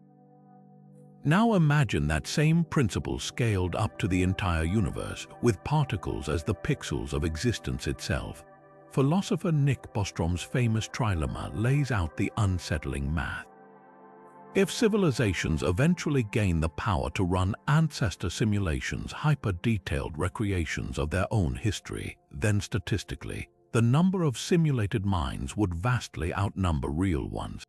Now imagine that same principle scaled up to the entire universe, with particles as the pixels of existence itself. Philosopher Nick Bostrom's famous trilemma lays out the unsettling math. If civilizations eventually gain the power to run ancestor simulations, hyper-detailed recreations of their own history, then statistically, the number of simulated minds would vastly outnumber real ones.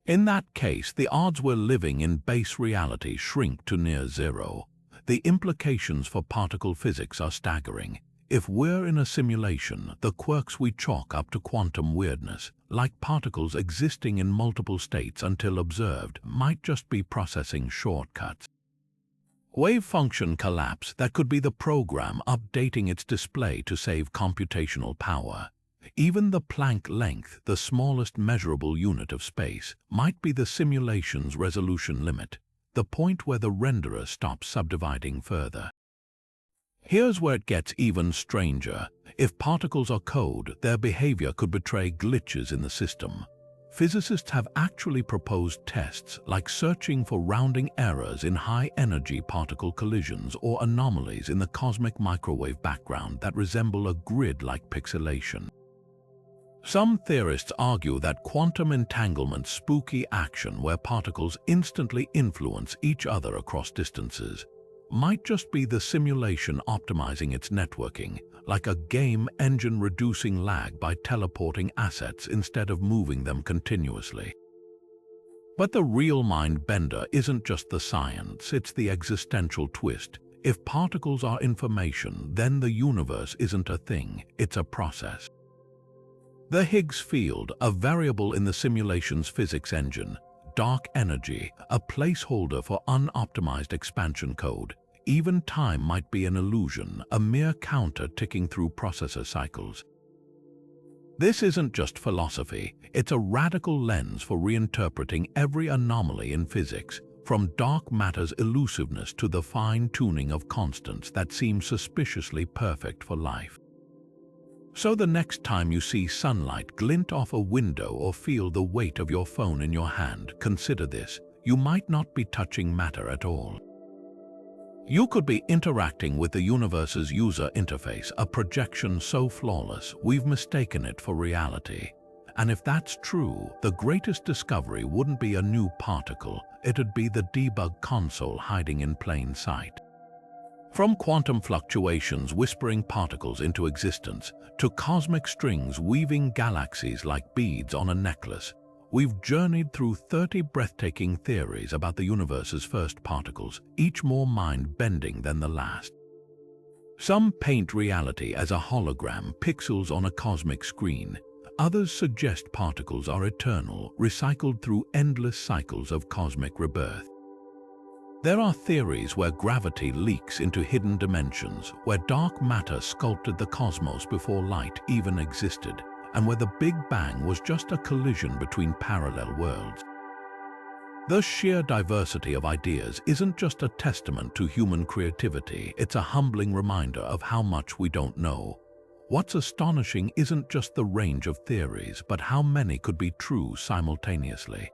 In that case, the odds we're living in base reality shrink to near zero. The implications for particle physics are staggering. If we're in a simulation, the quirks we chalk up to quantum weirdness, like particles existing in multiple states until observed, might just be processing shortcuts. Wave function collapse, that could be the program updating its display to save computational power. Even the Planck length, the smallest measurable unit of space, might be the simulation's resolution limit, the point where the renderer stops subdividing further. Here's where it gets even stranger. If particles are code, their behavior could betray glitches in the system. Physicists have actually proposed tests like searching for rounding errors in high-energy particle collisions or anomalies in the cosmic microwave background that resemble a grid-like pixelation. Some theorists argue that quantum entanglement's spooky action, where particles instantly influence each other across distances, might just be the simulation optimizing its networking, like a game engine reducing lag by teleporting assets instead of moving them continuously. But the real mind-bender isn't just the science, it's the existential twist. If particles are information, then the universe isn't a thing, it's a process. The Higgs field, a variable in the simulation's physics engine, dark energy, a placeholder for unoptimized expansion code. Even time might be an illusion, a mere counter ticking through processor cycles. This isn't just philosophy, it's a radical lens for reinterpreting every anomaly in physics, from dark matter's elusiveness to the fine-tuning of constants that seem suspiciously perfect for life. So the next time you see sunlight glint off a window or feel the weight of your phone in your hand, consider this: you might not be touching matter at all. You could be interacting with the universe's user interface, a projection so flawless we've mistaken it for reality. And if that's true, the greatest discovery wouldn't be a new particle, it'd be the debug console hiding in plain sight. From quantum fluctuations whispering particles into existence, to cosmic strings weaving galaxies like beads on a necklace, we've journeyed through 30 breathtaking theories about the universe's first particles, each more mind-bending than the last. Some paint reality as a hologram, pixels on a cosmic screen. Others suggest particles are eternal, recycled through endless cycles of cosmic rebirth. There are theories where gravity leaks into hidden dimensions, where dark matter sculpted the cosmos before light even existed, and where the Big Bang was just a collision between parallel worlds. The sheer diversity of ideas isn't just a testament to human creativity, it's a humbling reminder of how much we don't know. What's astonishing isn't just the range of theories, but how many could be true simultaneously.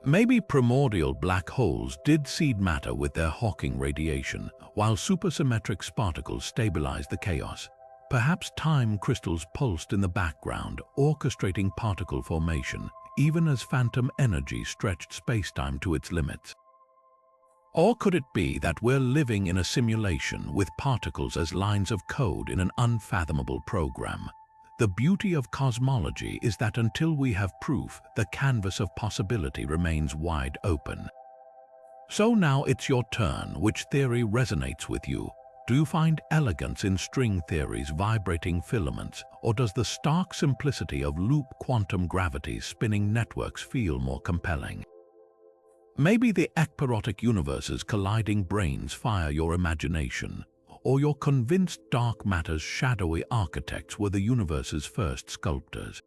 Maybe primordial black holes did seed matter with their Hawking radiation, while supersymmetric sparticles stabilized the chaos. Perhaps time crystals pulsed in the background, orchestrating particle formation, even as phantom energy stretched spacetime to its limits. Or could it be that we're living in a simulation with particles as lines of code in an unfathomable program? The beauty of cosmology is that until we have proof, the canvas of possibility remains wide open. So now it's your turn. Which theory resonates with you? Do you find elegance in string theory's vibrating filaments, or does the stark simplicity of loop quantum gravity's spinning networks feel more compelling? Maybe the ekpyrotic universe's colliding brains fire your imagination, or you're convinced dark matter's shadowy architects were the universe's first sculptors.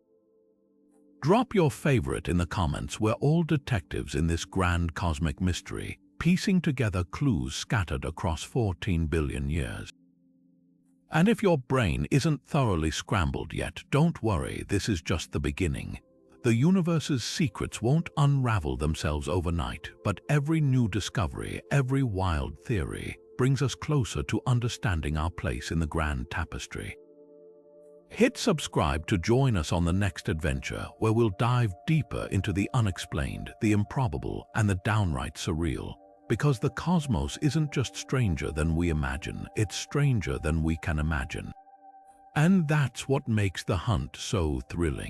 Drop your favorite in the comments. We're all detectives in this grand cosmic mystery, piecing together clues scattered across 14 billion years. And if your brain isn't thoroughly scrambled yet, don't worry, this is just the beginning. The universe's secrets won't unravel themselves overnight, but every new discovery, every wild theory, brings us closer to understanding our place in the grand tapestry. Hit subscribe to join us on the next adventure, where we'll dive deeper into the unexplained, the improbable, and the downright surreal. Because the cosmos isn't just stranger than we imagine, it's stranger than we can imagine. And that's what makes the hunt so thrilling.